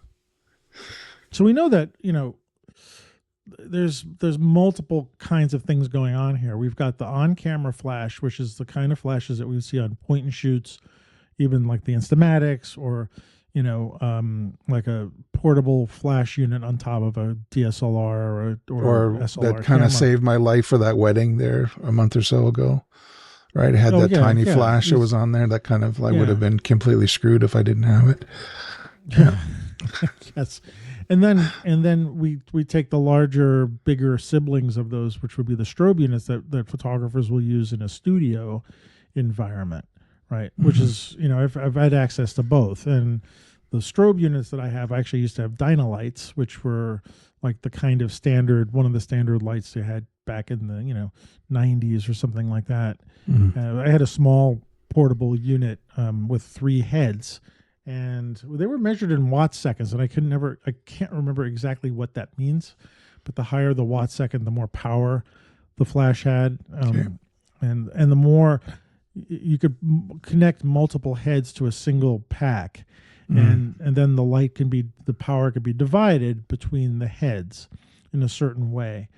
So we know that, there's multiple kinds of things going on here. We've got the on-camera flash, which is the kind of flashes that we see on point and shoots, even like the Instamatics, or like a portable flash unit on top of a DSLR or SLR that kind of saved my life for that wedding there a month or so ago. Right, it had that tiny flash that was on there. That kind of would have been completely screwed if I didn't have it. Yeah. Yes. And then we take the larger, bigger siblings of those, which would be the strobe units that photographers will use in a studio environment, right? Which is, I've had access to both. And the strobe units that I have, I actually used to have Dynalights, which were like the kind of one of the standard lights they had back in the 90s or something like that. I had a small portable unit with 3 heads, and they were measured in watt seconds, and I can't remember exactly what that means, but the higher the watt second, the more power the flash had, and the more you could connect multiple heads to a single pack, and then the power could be divided between the heads in a certain way.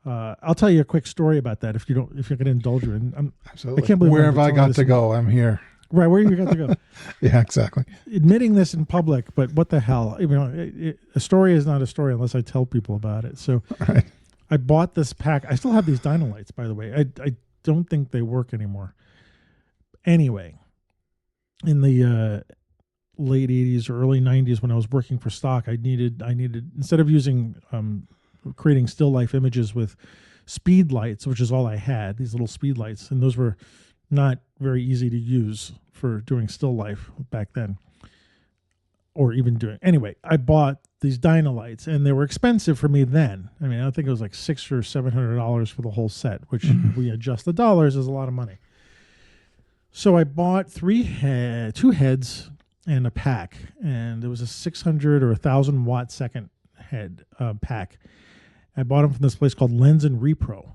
I'll tell you a quick story about that if you can indulge me. Absolutely. I can't believe where have I got to go? I'm here. Right, where you got to go? Yeah, exactly. Admitting this in public, but what the hell? A story is not a story unless I tell people about it. So, I bought this pack. I still have these Dynalights, by the way. I don't think they work anymore. Anyway, in the late 80s or early 90s, when I was working for stock, I needed instead of using creating still life images with speed lights, which is all I had, these little speed lights, and those were not very easy to use for doing still life back then, or even anyway, I bought these Dynalights, and they were expensive for me then. I mean, I think it was like $600 or $700 for the whole set, which if we adjust the dollars is a lot of money. So I bought 2 heads and a pack, and it was a 600 or 1,000 watt second head pack. I bought them from this place called Lens and Repro,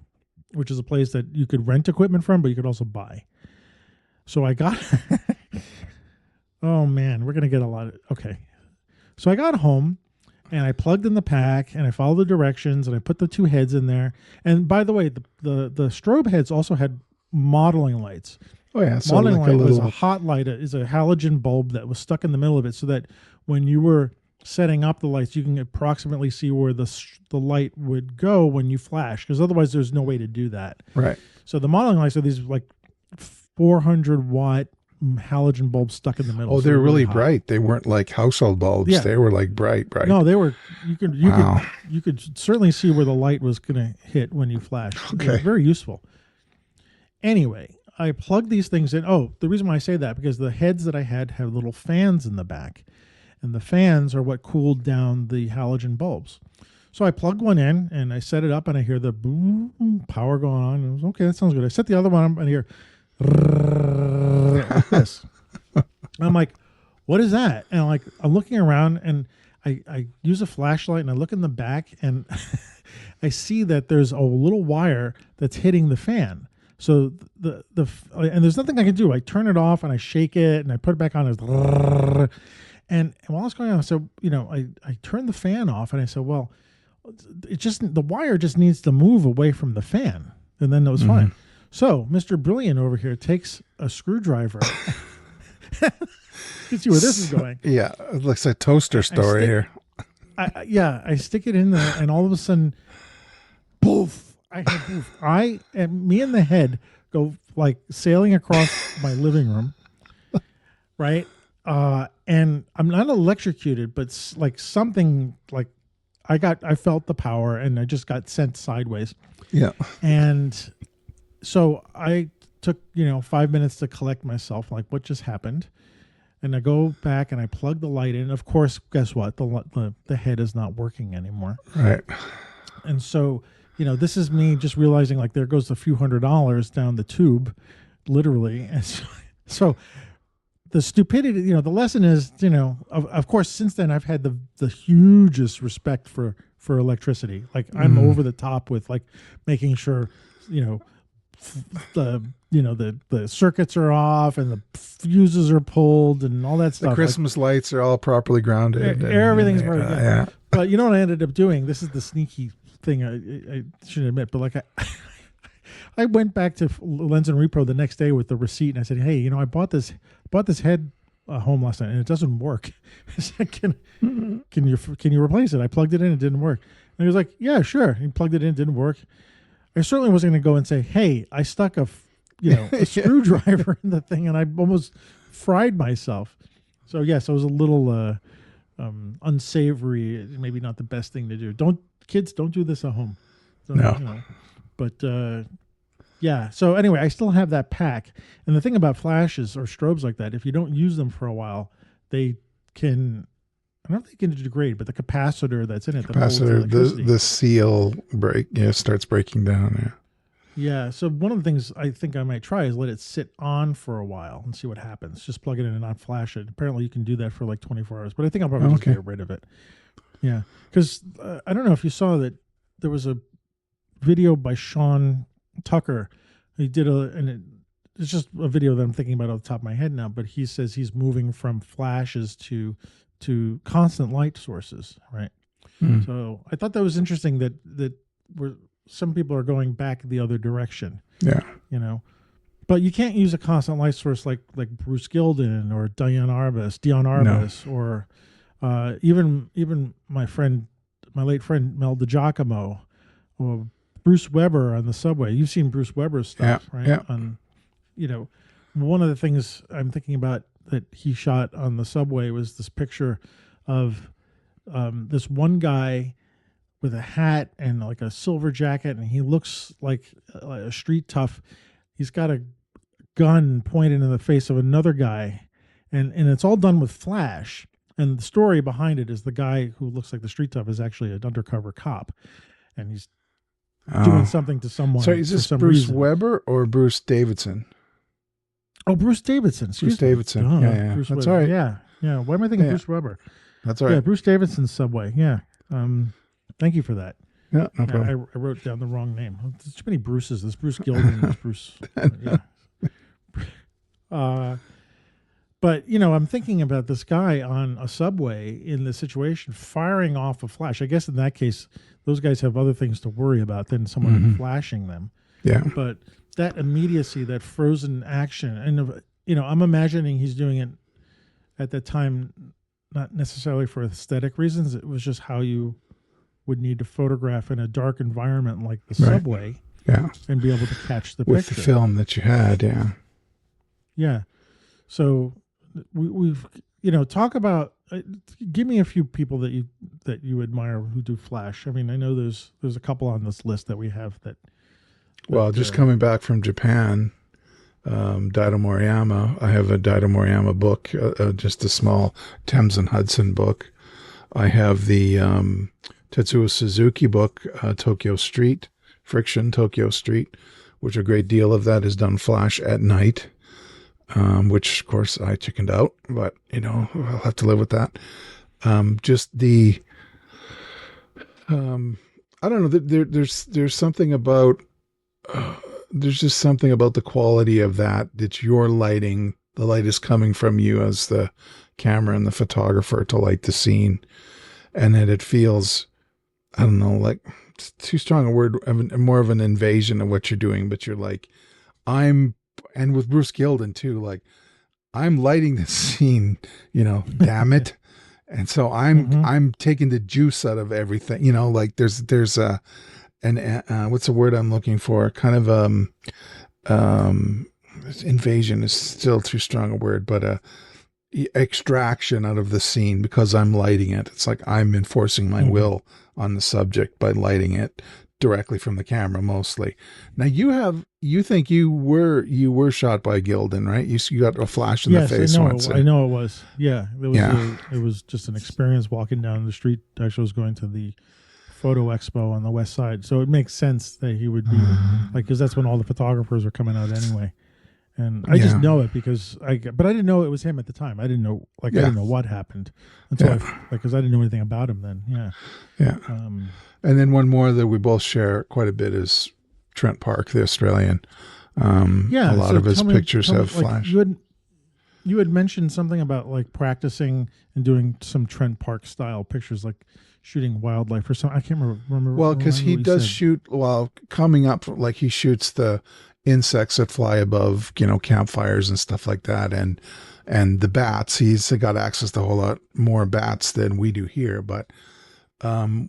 which is a place that you could rent equipment from, but you could also buy. So I got, oh man, we're going to get a lot of, okay. So I got home and I plugged in the pack and I followed the directions and I put the 2 heads in there. And by the way, the strobe heads also had modeling lights. Oh yeah. So modeling light was a hot light, is a halogen bulb that was stuck in the middle of it so that when you were setting up the lights, you can approximately see where the light would go when you flash, because otherwise there's no way to do that. Right. So the modeling lights are these like 400 watt halogen bulbs stuck in the middle. Oh, they're really bright. They weren't like household bulbs. Yeah. They were like bright. No, they were. You could certainly see where the light was going to hit when you flashed. Okay. They're very useful. Anyway, I plugged these things in. Oh, the reason why I say that, because the heads that I had have little fans in the back. And the fans are what cooled down the halogen bulbs. So I plugged one in and I set it up and I hear the boom power going on. And it was okay. That sounds good. I set the other one up and I hear like this. And I'm like, what is that? And I'm looking around and I use a flashlight and I look in the back and I see that there's a little wire that's hitting the fan. So and there's nothing I can do. I turn it off and I shake it and I put it back on. And while it's going on, so I turned the fan off and I said, well, the wire just needs to move away from the fan, and then it was fine. So Mr. Brilliant over here takes a screwdriver. You can see where this is going. Yeah, it looks like a toaster story here. I stick it in there, and all of a sudden, poof! Me and the head go like sailing across my living room, right? And I'm not electrocuted, but like something like I felt the power, and I just got sent sideways. Yeah, and so I took 5 minutes to collect myself, like what just happened. And I go back and I plug the light in. Of course, guess what? The head is not working anymore. Right. And so, this is me just realizing like there goes a few $100s down the tube, literally. And so the stupidity, the lesson is, of course, since then I've had the hugest respect for electricity. Like I'm over the top with like making sure, the circuits are off and the fuses are pulled and all that stuff. The Christmas lights are all properly grounded. Everything's very good. Yeah. But you know what I ended up doing? This is the sneaky thing I shouldn't admit, but like I went back to Lens and Repro the next day with the receipt and I said, hey, I bought this head home last night and it doesn't work. I said, can you replace it? I plugged it in, it didn't work. And he was like, yeah, sure. He plugged it in, it didn't work. I certainly wasn't going to go and say, hey, I stuck a screwdriver in the thing and I almost fried myself. So yes, it was a little unsavory, maybe not the best thing to do. Kids don't do this at home. No. But yeah. So anyway, I still have that pack. And the thing about flashes or strobes like that, if you don't use them for a while, they can, I don't know if they can degrade, but the capacitor that's in it, the seal starts breaking down. Yeah. So one of the things I think I might try is let it sit on for a while and see what happens. Just plug it in and not flash it. Apparently you can do that for like 24 hours, but I think I'll probably just get rid of it. Yeah. Because I don't know if you saw that there was a video by Sean Tucker. He did it's just a video that I'm thinking about off the top of my head now, but he says he's moving from flashes to constant light sources, right? So I thought that was interesting that some people are going back the other direction. Yeah. But you can't use a constant light source like Bruce Gilden or Dion Arbus, or even my late friend Mel DiGiacomo, or Bruce Weber on the subway. You've seen Bruce Weber's stuff, right? Yeah. One of the things I'm thinking about that he shot on the subway was this picture of this one guy with a hat and like a silver jacket, and he looks like a street tough. He's got a gun pointed in the face of another guy, and it's all done with flash. And the story behind it is the guy who looks like the street tough is actually an undercover cop, and he's doing something to someone. So is this Bruce Weber or Bruce Davidson? Oh, Bruce Davidson. Bruce Davidson. Yeah. Bruce That's Weber. all right. Yeah. Why am I thinking Bruce Weber? That's all right. Yeah, Bruce Davidson's Subway. Yeah. Thank you for that. Yeah, no problem. I wrote down the wrong name. There's too many Bruces. There's Bruce Gilden. There's Bruce. But, I'm thinking about this guy on a subway in this situation firing off a flash. I guess in that case, those guys have other things to worry about than someone flashing them. Yeah. But that immediacy, that frozen action, and, I'm imagining he's doing it at that time, not necessarily for aesthetic reasons. It was just how you would need to photograph in a dark environment like the subway. Yeah. And be able to catch the with picture. The film that you had. Yeah. Yeah. So we've talk about give me a few people that you admire who do flash. I mean, I know there's a couple on this list that we have that. Well, just coming back from Japan, Daido Moriyama. I have a Daido Moriyama book, just a small Thames and Hudson book. I have the Tetsuo Suzuki book, Tokyo Street, Friction, Tokyo Street, which a great deal of that is done flash at night, which of course I chickened out, but I'll have to live with that. Just the, I don't know, there's something about, there's just something about the quality of that you're lighting, the light is coming from you as the camera and the photographer to light the scene, and that it feels, I don't know, like, it's too strong a word, more of an invasion of what you're doing, but you're like, and with Bruce Gilden too, like, I'm lighting this scene, damn it. And so I'm taking the juice out of everything, like there's what's the word I'm looking for? Kind of, invasion is still too strong a word, but, extraction out of the scene because I'm lighting it. It's like I'm enforcing my will on the subject by lighting it directly from the camera mostly. Now you think you were shot by Gilden, right? You got a flash in the face once. I know it was. Yeah. It was just an experience walking down the street. Actually, I was going to the photo expo on the west side. So it makes sense that he would be like, because that's when all the photographers were coming out anyway. And I just know it because but I didn't know it was him at the time. I didn't know, I didn't know what happened until because I didn't know anything about him then. Yeah. Yeah. And then one more that we both share quite a bit is Trent Parke, the Australian. A lot of his pictures have flash. You had mentioned something about like practicing and doing some Trent Parke style pictures, like shooting wildlife or something. I can't remember. Well, because he does shoot while coming up, like he shoots the insects that fly above, campfires and stuff like that. And the bats, he's got access to a whole lot more bats than we do here, but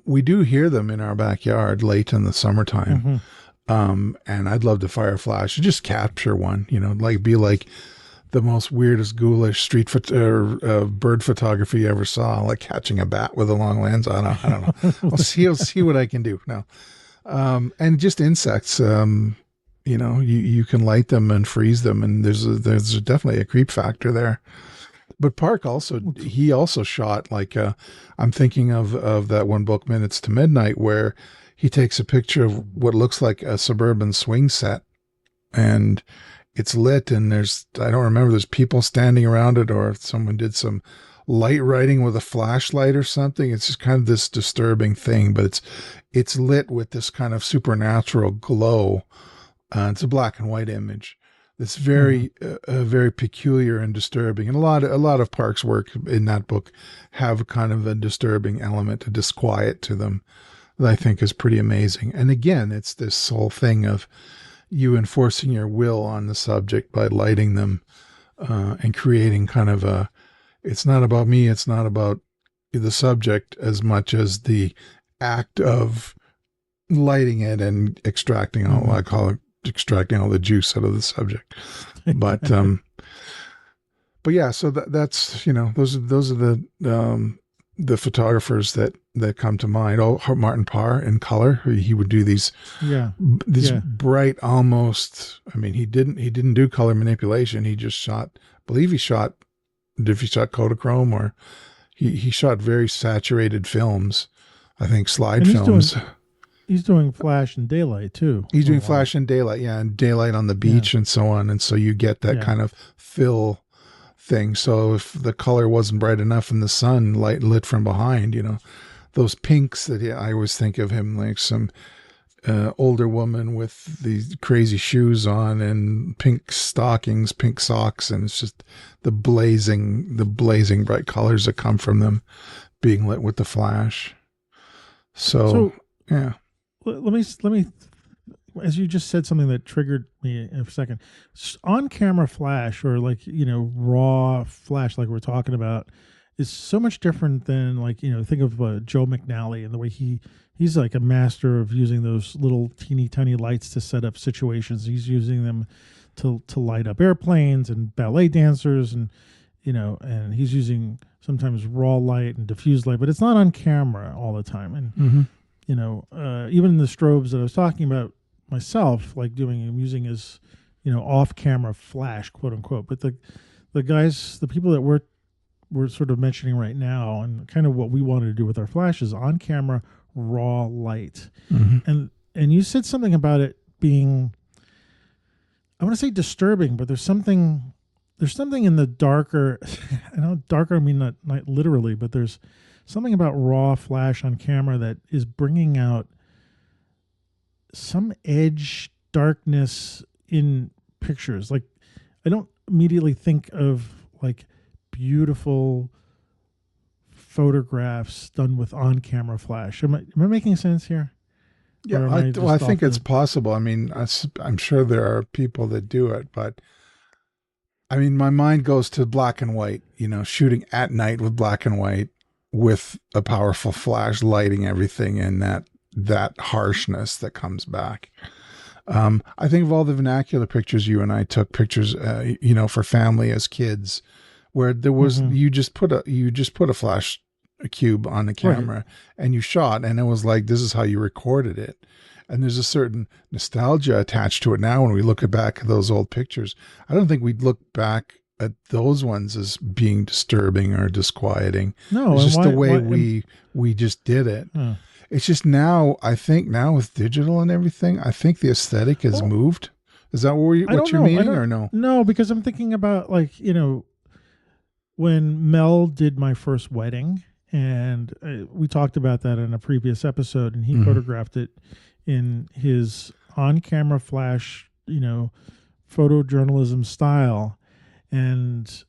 we do hear them in our backyard late in the summertime. And I'd love to fire a flash and just capture one, be like the most weirdest, ghoulish bird photography you ever saw, like catching a bat with a long lens. I don't know. I'll see what I can do now. And just insects, you can light them and freeze them, and there's definitely a creep factor there. But Parke he also shot like I'm thinking of that one book, Minutes to Midnight, where he takes a picture of what looks like a suburban swing set, and it's lit, and I don't remember, there's people standing around it, or someone did some light writing with a flashlight or something. It's just kind of this disturbing thing, but it's lit with this kind of supernatural glow. It's a black and white image. It's very, very peculiar and disturbing. And a lot of Parke's work in that book have kind of a disturbing element, a disquiet to them that I think is pretty amazing. And again, it's this whole thing of you enforcing your will on the subject by lighting them, and creating kind of it's not about me. It's not about the subject as much as the act of lighting it and extracting all, I call it, extracting all the juice out of the subject. But yeah, so that's those are the photographers that come to mind. Martin Parr in color, he would do these bright, almost, he didn't do color manipulation. He just shot, I believe he shot Kodachrome, or he shot very saturated films, I think slide films. He's doing flash and daylight too. He's doing flash and daylight, and daylight on the beach and so on. And so you get that kind of fill thing. So if the color wasn't bright enough in the sun, light lit from behind, those pinks that I always think of him like some older woman with these crazy shoes on and pink stockings, pink socks, and it's just the blazing bright colors that come from them being lit with the flash. So yeah. Let me, as you just said something that triggered me in a second. On camera flash, or raw flash, like we're talking about, is so much different than think of Joe McNally and the way he's like a master of using those little teeny tiny lights to set up situations. He's using them to light up airplanes and ballet dancers, and and he's using sometimes raw light and diffuse light, but it's not on camera all the time. And even the strobes that I was talking about myself, I'm using as, off-camera flash, quote unquote. But the people that we're sort of mentioning right now, and kind of what we wanted to do with our flashes, on camera, raw light. Mm-hmm. And you said something about it being, I want to say disturbing, but there's something in the darker, I know darker, I mean not literally, but there's something about raw flash on camera that is bringing out some edge, darkness in pictures. Like, I don't immediately think of like beautiful photographs done with on-camera flash. Am I making sense here? Yeah, I think it's possible. I mean, I'm sure there are people that do it, but I mean, my mind goes to black and white, shooting at night with black and white with a powerful flash lighting everything, and that harshness that comes back. I think of all the vernacular pictures you and I took, pictures, for family as kids, where there was, you just put a flash cube on the camera, right, and you shot, and it was like, this is how you recorded it. And there's a certain nostalgia attached to it now when we look back at those old pictures. I don't think we'd look back at those ones as being disturbing or disquieting. No, it's just the way we just did it. It's just now, I think now with digital and everything, I think the aesthetic has moved. Is that what you're meaning, or no? No, because I'm thinking about, like, when Mel did my first wedding, and we talked about that in a previous episode, and he photographed it in his on-camera flash, photojournalism style. And,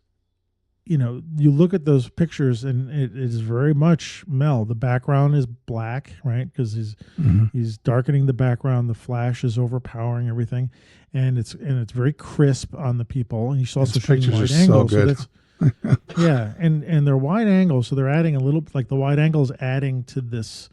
you look at those pictures and it is very much Mel. The background is black, right? Because he's darkening the background. The flash is overpowering everything. And it's very crisp on the people. And he's also shooting wide angles. So good. Yeah. And they're wide angles. So they're adding a little, like the wide angles adding to this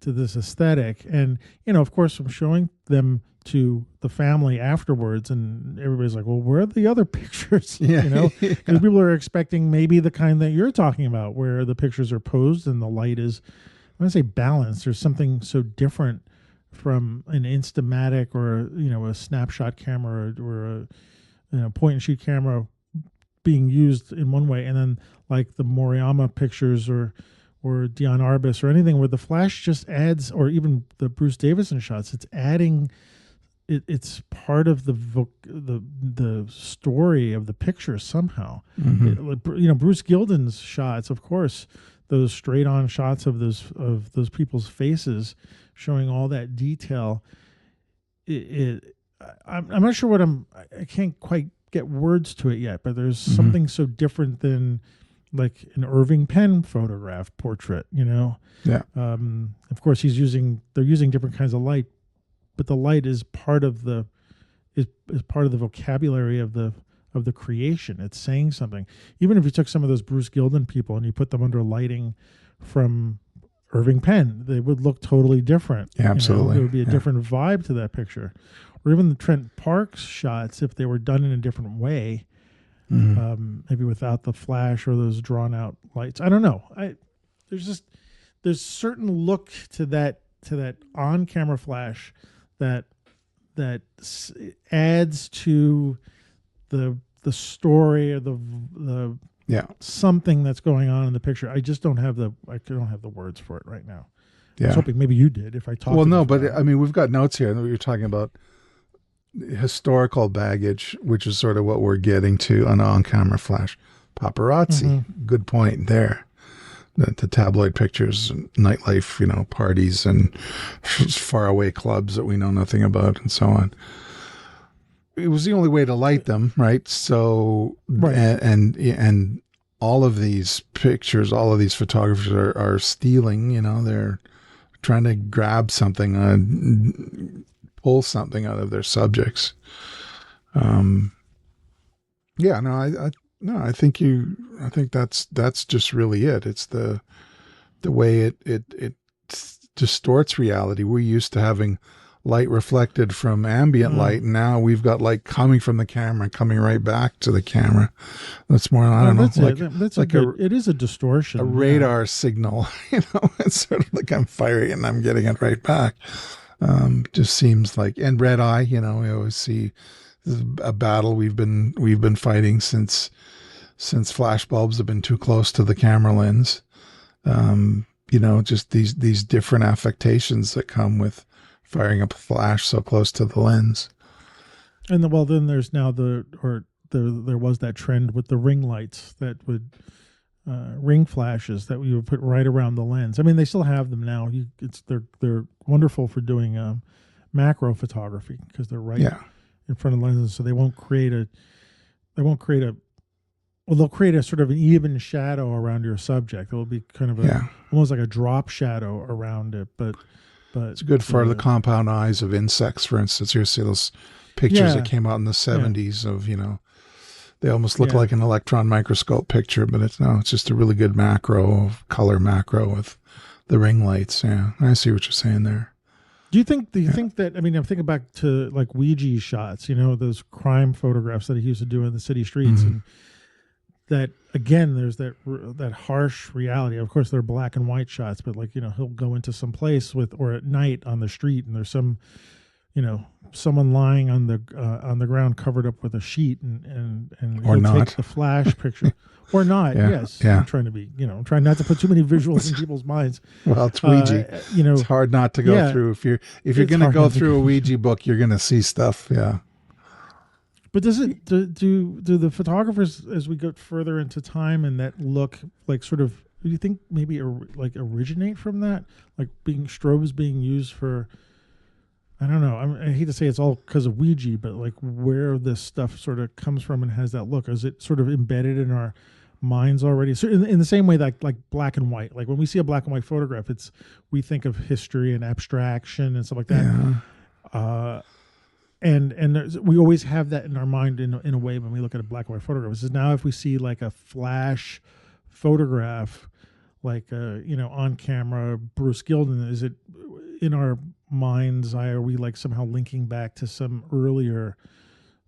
aesthetic. And, of course, I'm showing them to the family afterwards, and everybody's like, well, where are the other pictures? Because people are expecting maybe the kind that you're talking about, where the pictures are posed and the light is, I want to say, balanced. There's something so different from an Instamatic or a snapshot camera or a point and shoot camera being used in one way, and then like the Moriyama pictures or Dion Arbus or anything where the flash just adds, or even the Bruce Davidson shots, it's adding. It's part of the story of the picture somehow. Bruce Gilden's shots, of course, those straight on shots of those people's faces, showing all that detail. I'm not sure I can't quite get words to it yet, but there's something so different than like an Irving Penn photograph portrait. Yeah. Of course, they're using different kinds of light, but the light is part of the vocabulary of the creation. It's saying something. Even if you took some of those Bruce Gilden people and you put them under lighting from Irving Penn, they would look totally different. Yeah, absolutely. There would be a different vibe to that picture. Or even the Trent Parke shots, if they were done in a different way, maybe without the flash or those drawn out lights. I don't know. There's certain look to that on camera flash that adds to the story or the something that's going on in the picture. I don't have the words for it right now. Yeah. I was hoping maybe you did if I talked. Well, no, but I mean, we've got notes here. You're talking about historical baggage, which is sort of what we're getting to on camera flash. Paparazzi, good point there. The tabloid pictures, nightlife, parties and faraway clubs that we know nothing about and so on. It was the only way to light them, right? So, right. And all of these pictures, all of these photographers are stealing, they're trying to grab something, pull something out of their subjects. I think that's just really it. It's the way it distorts reality. We're used to having light reflected from ambient light, and now we've got light coming from the camera, coming right back to the camera. That's more, I don't know, it is a distortion. A radar signal, it's sort of like I'm firing and I'm getting it right back. Just seems like, and red eye, we always see this is a battle we've been fighting since flashbulbs have been too close to the camera lens. just these different affectations that come with firing up a flash so close to the lens. And then there's now there was that trend with the ring lights that would ring flashes that you would put right around the lens. I mean, they still have them now. They're wonderful for doing macro photography because they're right in front of the lenses, so they'll create a sort of an even shadow around your subject. It'll be kind of almost like a drop shadow around it, but it's good for the compound eyes of insects, for instance. You see those pictures that came out in the 70s of, they almost look like an electron microscope picture, but it's just a really good color macro with the ring lights. Yeah, I see what you're saying there. Do you think that, I mean, I'm thinking back to like Ouija shots, those crime photographs that he used to do in the city streets, and that, again, there's that harsh reality. Of course, they're black and white shots, but like, he'll go into some place or at night on the street, and there's some, someone lying on the ground covered up with a sheet, and or he'll not take the flash picture or not. Yes. I'm trying to be, I'm trying not to put too many visuals in people's minds. Well, it's Ouija. It's hard not to go through. If you're going to go through a Ouija book, you're going to see stuff. Yeah. But do the photographers, as we go further into time, and that look like sort of, do you think maybe originate from that, like strobes being used for? I don't know. I hate to say it's all because of Ouija, but like where this stuff sort of comes from and has that look, is it sort of embedded in our minds already? So in the same way that like black and white, like when we see a black and white photograph, we think of history and abstraction and stuff like that. Yeah. And we always have that in our mind in a way when we look at a black and white photograph. This is now if we see like a flash photograph, like on camera Bruce Gilden, is it in our mind's eye? Are we like somehow linking back to some earlier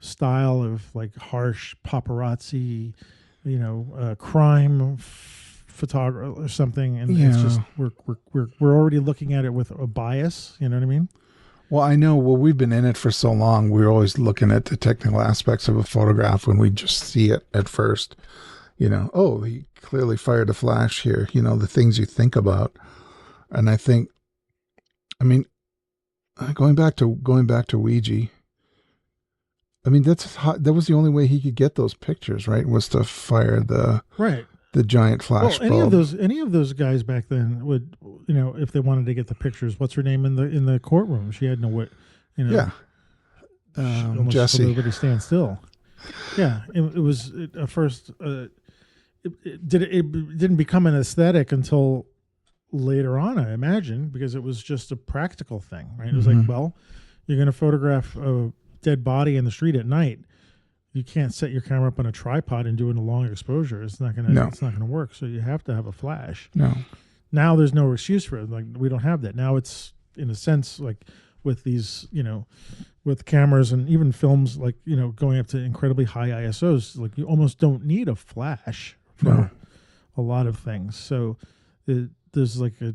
style of like harsh paparazzi, crime photography or something? And it's just we're already looking at it with a bias. You know what I mean? Well, I know. Well, we've been in it for so long. We're always looking at the technical aspects of a photograph when we just see it at first. Oh, he clearly fired a flash here. The things you think about. And I think, going back to Ouija. I mean, that was the only way he could get those pictures, right? Was to fire the giant flash bulb. Any of those guys back then would, if they wanted to get the pictures. What's her name in the courtroom? She had no way, Jessie. Everybody stand still. Yeah, it was at first. It didn't become an aesthetic until later on, I imagine, because it was just a practical thing, right? It was like, well, you're going to photograph a dead body in the street at night. You can't set your camera up on a tripod and do it in a long exposure. It's not gonna work. So you have to have a flash. No. Now there's no excuse for it. Like we don't have that. Now it's in a sense like with these, with cameras and even films, like, going up to incredibly high ISOs, like you almost don't need a flash for a lot of things. So there's like a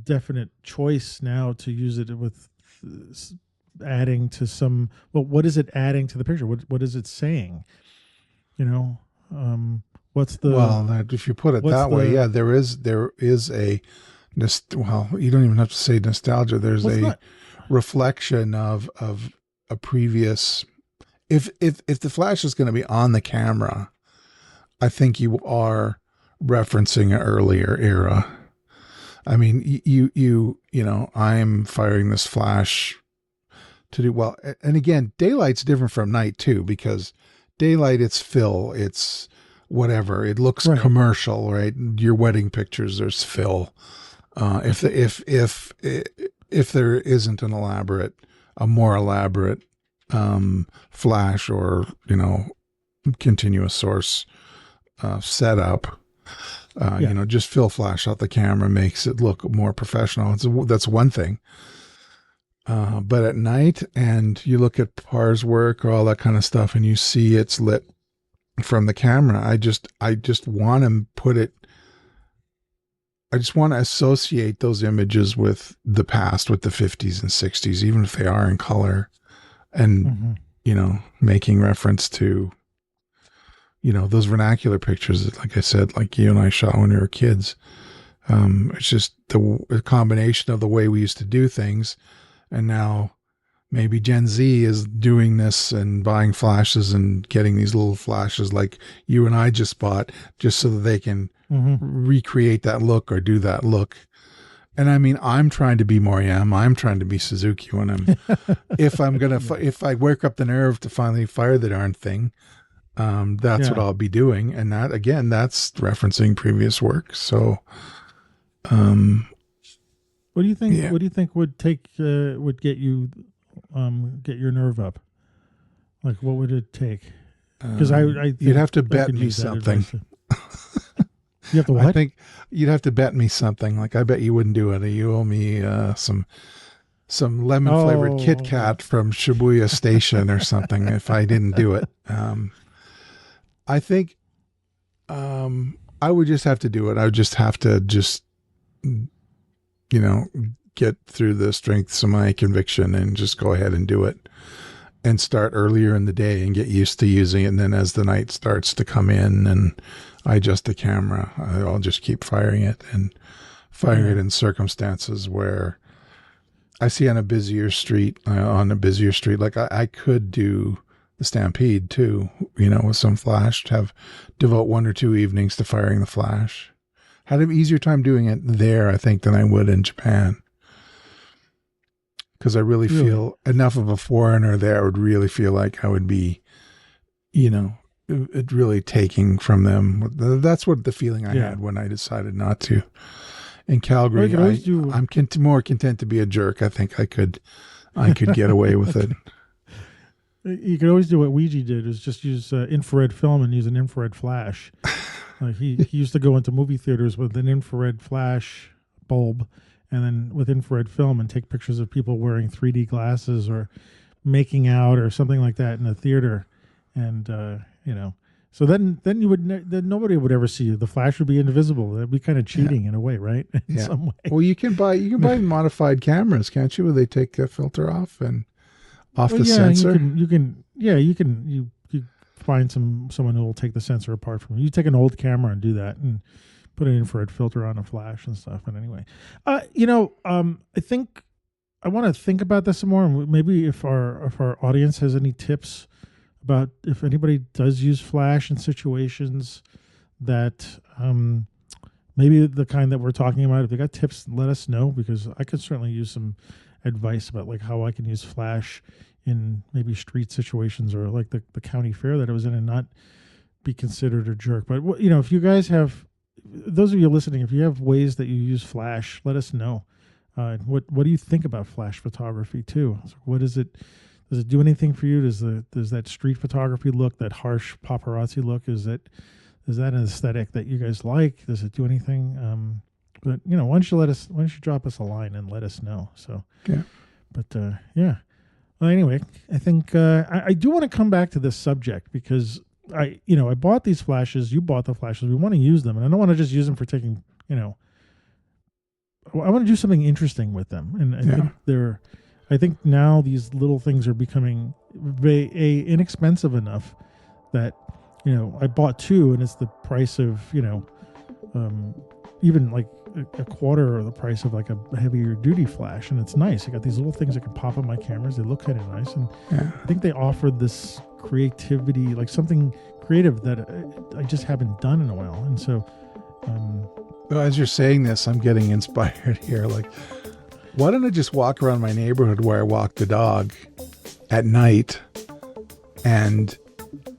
definite choice now to use it with adding to some. Well, what is it adding to the picture? What is it saying? What's the? Well, if you put it that way, there is a. Well, you don't even have to say nostalgia. There's reflection of a previous. If the flash is going to be on the camera, I think you are referencing an earlier era. I mean, I'm firing this flash to do well. And again, daylight's different from night too, because daylight, it's fill, it's whatever. It looks commercial, right? Your wedding pictures, there's fill. If there isn't a more elaborate flash or continuous source setup, just fill flash out the camera makes it look more professional. That's one thing. But at night, and you look at Par's work or all that kind of stuff, and you see it's lit from the camera, I just want to put it. I just want to associate those images with the past, with the 50s and 60s, even if they are in color, and making reference to those vernacular pictures that, like I said, like you and I shot when we were kids. It's just the combination of the way we used to do things, and now maybe Gen Z is doing this and buying flashes and getting these little flashes like you and I just bought, just so that they can recreate that look or do that look. And I mean, I'm trying to be Moriam. I'm trying to be Suzuki when I'm, if I work up the nerve to finally fire the darn thing, that's what I'll be doing. And that, again, that's referencing previous work. So, what do you think? Yeah. What do you think would get you, get your nerve up? Like, what would it take? Because you'd have to bet me something. You have to what? I think you'd have to bet me something. Like, I bet you wouldn't do it. You owe me some lemon flavored Kit Kat from Shibuya Station or something if I didn't do it. I think I would just have to do it. I would just have to get through the strengths of my conviction and just go ahead and do it and start earlier in the day and get used to using it. And then as the night starts to come in and I adjust the camera, I'll just keep firing it and firing it in circumstances where I see on a busier street, like I could do the Stampede too, with some flash, devote 1 or 2 evenings to firing the flash. Had an easier time doing it there, I think, than I would in Japan. Because I really feel enough of a foreigner there would really feel like I would be, it really taking from them. That's what the feeling I had when I decided not to. In Calgary, I'm more content to be a jerk. I think I could get away with it. You could always do what Ouija did, is just use infrared film and use an infrared flash. He used to go into movie theaters with an infrared flash bulb and then with infrared film and take pictures of people wearing 3D glasses or making out or something like that in a theater. And, so then nobody would ever see you. The flash would be invisible. That'd be kind of cheating in a way, right? In some way. Well, you can buy modified cameras, can't you? Where they take the filter off and the sensor. You find someone who will take the sensor apart from you. You take an old camera and do that and put an infrared filter on a flash and stuff. But anyway, I think I want to think about this some more. And maybe if our audience has any tips about if anybody does use flash in situations that maybe the kind that we're talking about, if they got tips, let us know, because I could certainly use some advice about like how I can use flash in maybe street situations or like the county fair that I was in and not be considered a jerk. But if you guys have, those of you listening, if you have ways that you use flash, let us know. What do you think about flash photography too? So what is it? Does it do anything for you? Does that street photography look, that harsh paparazzi look, is that an aesthetic that you guys like? Does it do anything? But why don't you drop us a line and let us know? So yeah. But Well, anyway, I think I do want to come back to this subject because I bought these flashes. You bought the flashes. We want to use them, and I don't want to just use them for taking. I want to do something interesting with them, and I think now these little things are becoming inexpensive enough that I bought 2, and it's the price of even like a quarter of the price of like a heavier duty flash, and it's nice. I got these little things that can pop on my cameras. They look kind of nice, and I think they offered this creativity, like something creative that I just haven't done in a while. And so, well, as you're saying this, I'm getting inspired here. Like, why don't I just walk around my neighborhood where I walk the dog at night and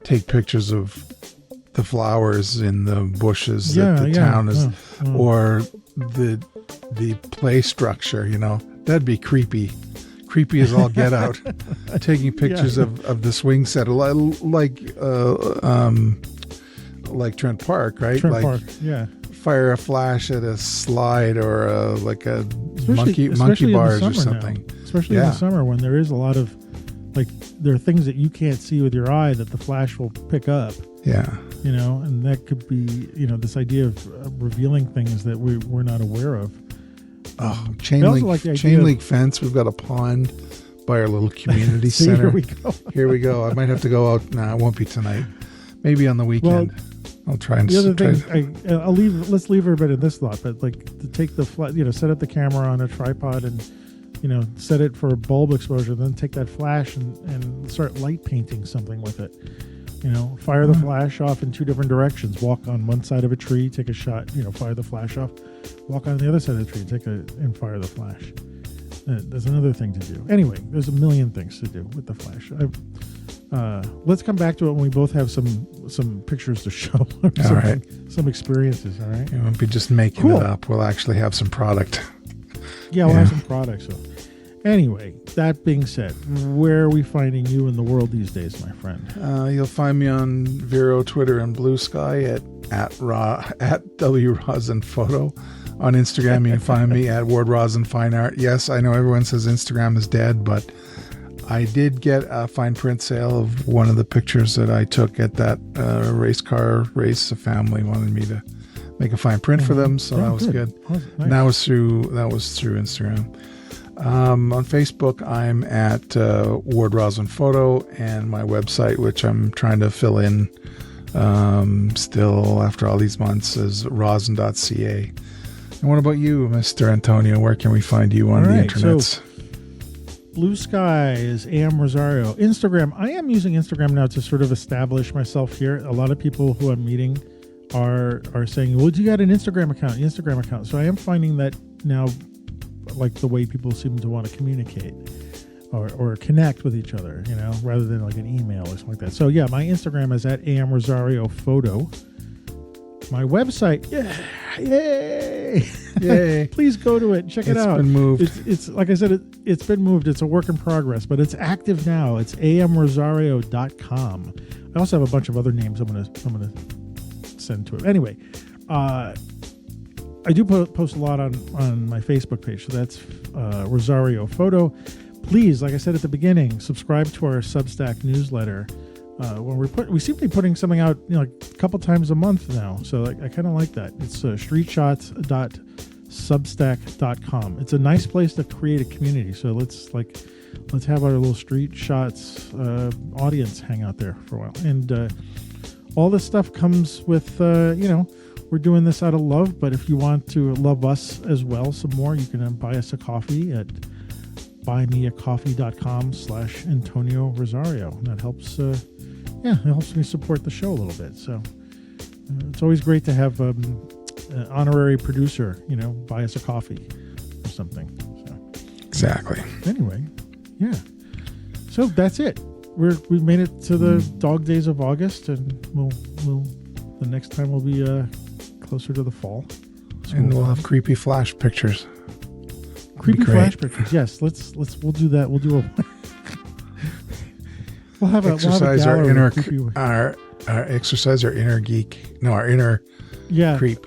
take pictures of the flowers in the bushes that the town is, or the play structure, that'd be creepy as all get out. Taking pictures of the swing set, like Trent Parke, right? Trent Parke, yeah. Fire a flash at a slide or like a monkey bars or something. Now. Especially in the summer when there is a lot of, like, there are things that you can't see with your eye that the flash will pick up. Yeah. And that could be, this idea of revealing things that we're not aware of. Chain link fence. We've got a pond by our little community center. Here we go. Here we go. I might have to go out. Nah, it won't be tonight. Maybe on the weekend. I'll try and. The other thing, let's leave everybody in this thought, but like to take the set up the camera on a tripod and set it for bulb exposure, then take that flash and start light painting something with it. Fire the flash off in two different directions. Walk on one side of a tree, take a shot. Fire the flash off. Walk on the other side of the tree, and fire the flash. There's another thing to do. Anyway, there's a million things to do with the flash. Let's come back to it when we both have some pictures to show. All right. Some experiences. All right. We won't be just making it up. We'll actually have some product. Yeah, we'll have some products. So, anyway, that being said, where are we finding you in the world these days, my friend? You'll find me on Vero, Twitter, and Blue Sky at WRosinPhoto. On Instagram, you can find me at Ward Rosin Fine Art. Yes, I know everyone says Instagram is dead, but I did get a fine print sale of one of the pictures that I took at that race car race. A family wanted me to make a fine print for them, so that was good. Nice. And that was through Instagram. On Facebook, I'm at Ward Rosin Photo, and my website, which I'm trying to fill in still after all these months, is rosin.ca. And what about you, Mr. Antonio? Where can we find you on the internet? So Blue Sky is AM Rosario. Instagram, I am using Instagram now to sort of establish myself here. A lot of people who I'm meeting are saying, well, you got an Instagram account. So I am finding that now, like the way people seem to want to communicate or connect with each other, rather than like an email or something like that. So yeah, my Instagram is at AM Rosario Photo. My website, yay! Please go to it and check it out. It's been moved. It's like I said, it's been moved. It's a work in progress, but it's active now. It's amrosario.com. I also have a bunch of other names I'm gonna send to it. Anyway, I do post a lot on my Facebook page, so that's Rosario Photo. Please, like I said at the beginning, subscribe to our Substack newsletter. When we seem to be putting something out, a couple times a month now. So I kind of like that. It's streetshots.substack.com. It's a nice place to create a community. So let's have our little Street Shots audience hang out there for a while. And all this stuff comes with, we're doing this out of love. But if you want to love us as well some more, you can buy us a coffee at buymeacoffee.com/Antonio Rosario. And that helps. It helps me support the show a little bit. So it's always great to have an honorary producer, buy us a coffee or something. So. Exactly. Anyway, yeah. So that's it. We've made it to the dog days of August, and we'll the next time we'll be closer to the fall. So and we'll have creepy flash pictures. Creepy flash pictures. Yes, we'll do that. We'll do a. We'll have exercise our inner geek. No, our inner creep.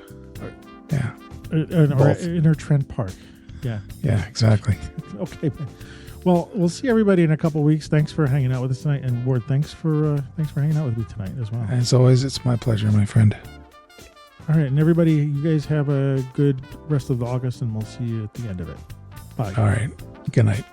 Our inner Trent Parke. Yeah. Yeah, exactly. Okay. Well, we'll see everybody in a couple of weeks. Thanks for hanging out with us tonight, and Ward, thanks for hanging out with me tonight as well. As always, it's my pleasure, my friend. All right, and everybody, you guys have a good rest of August, and we'll see you at the end of it. Bye. All right. Good night.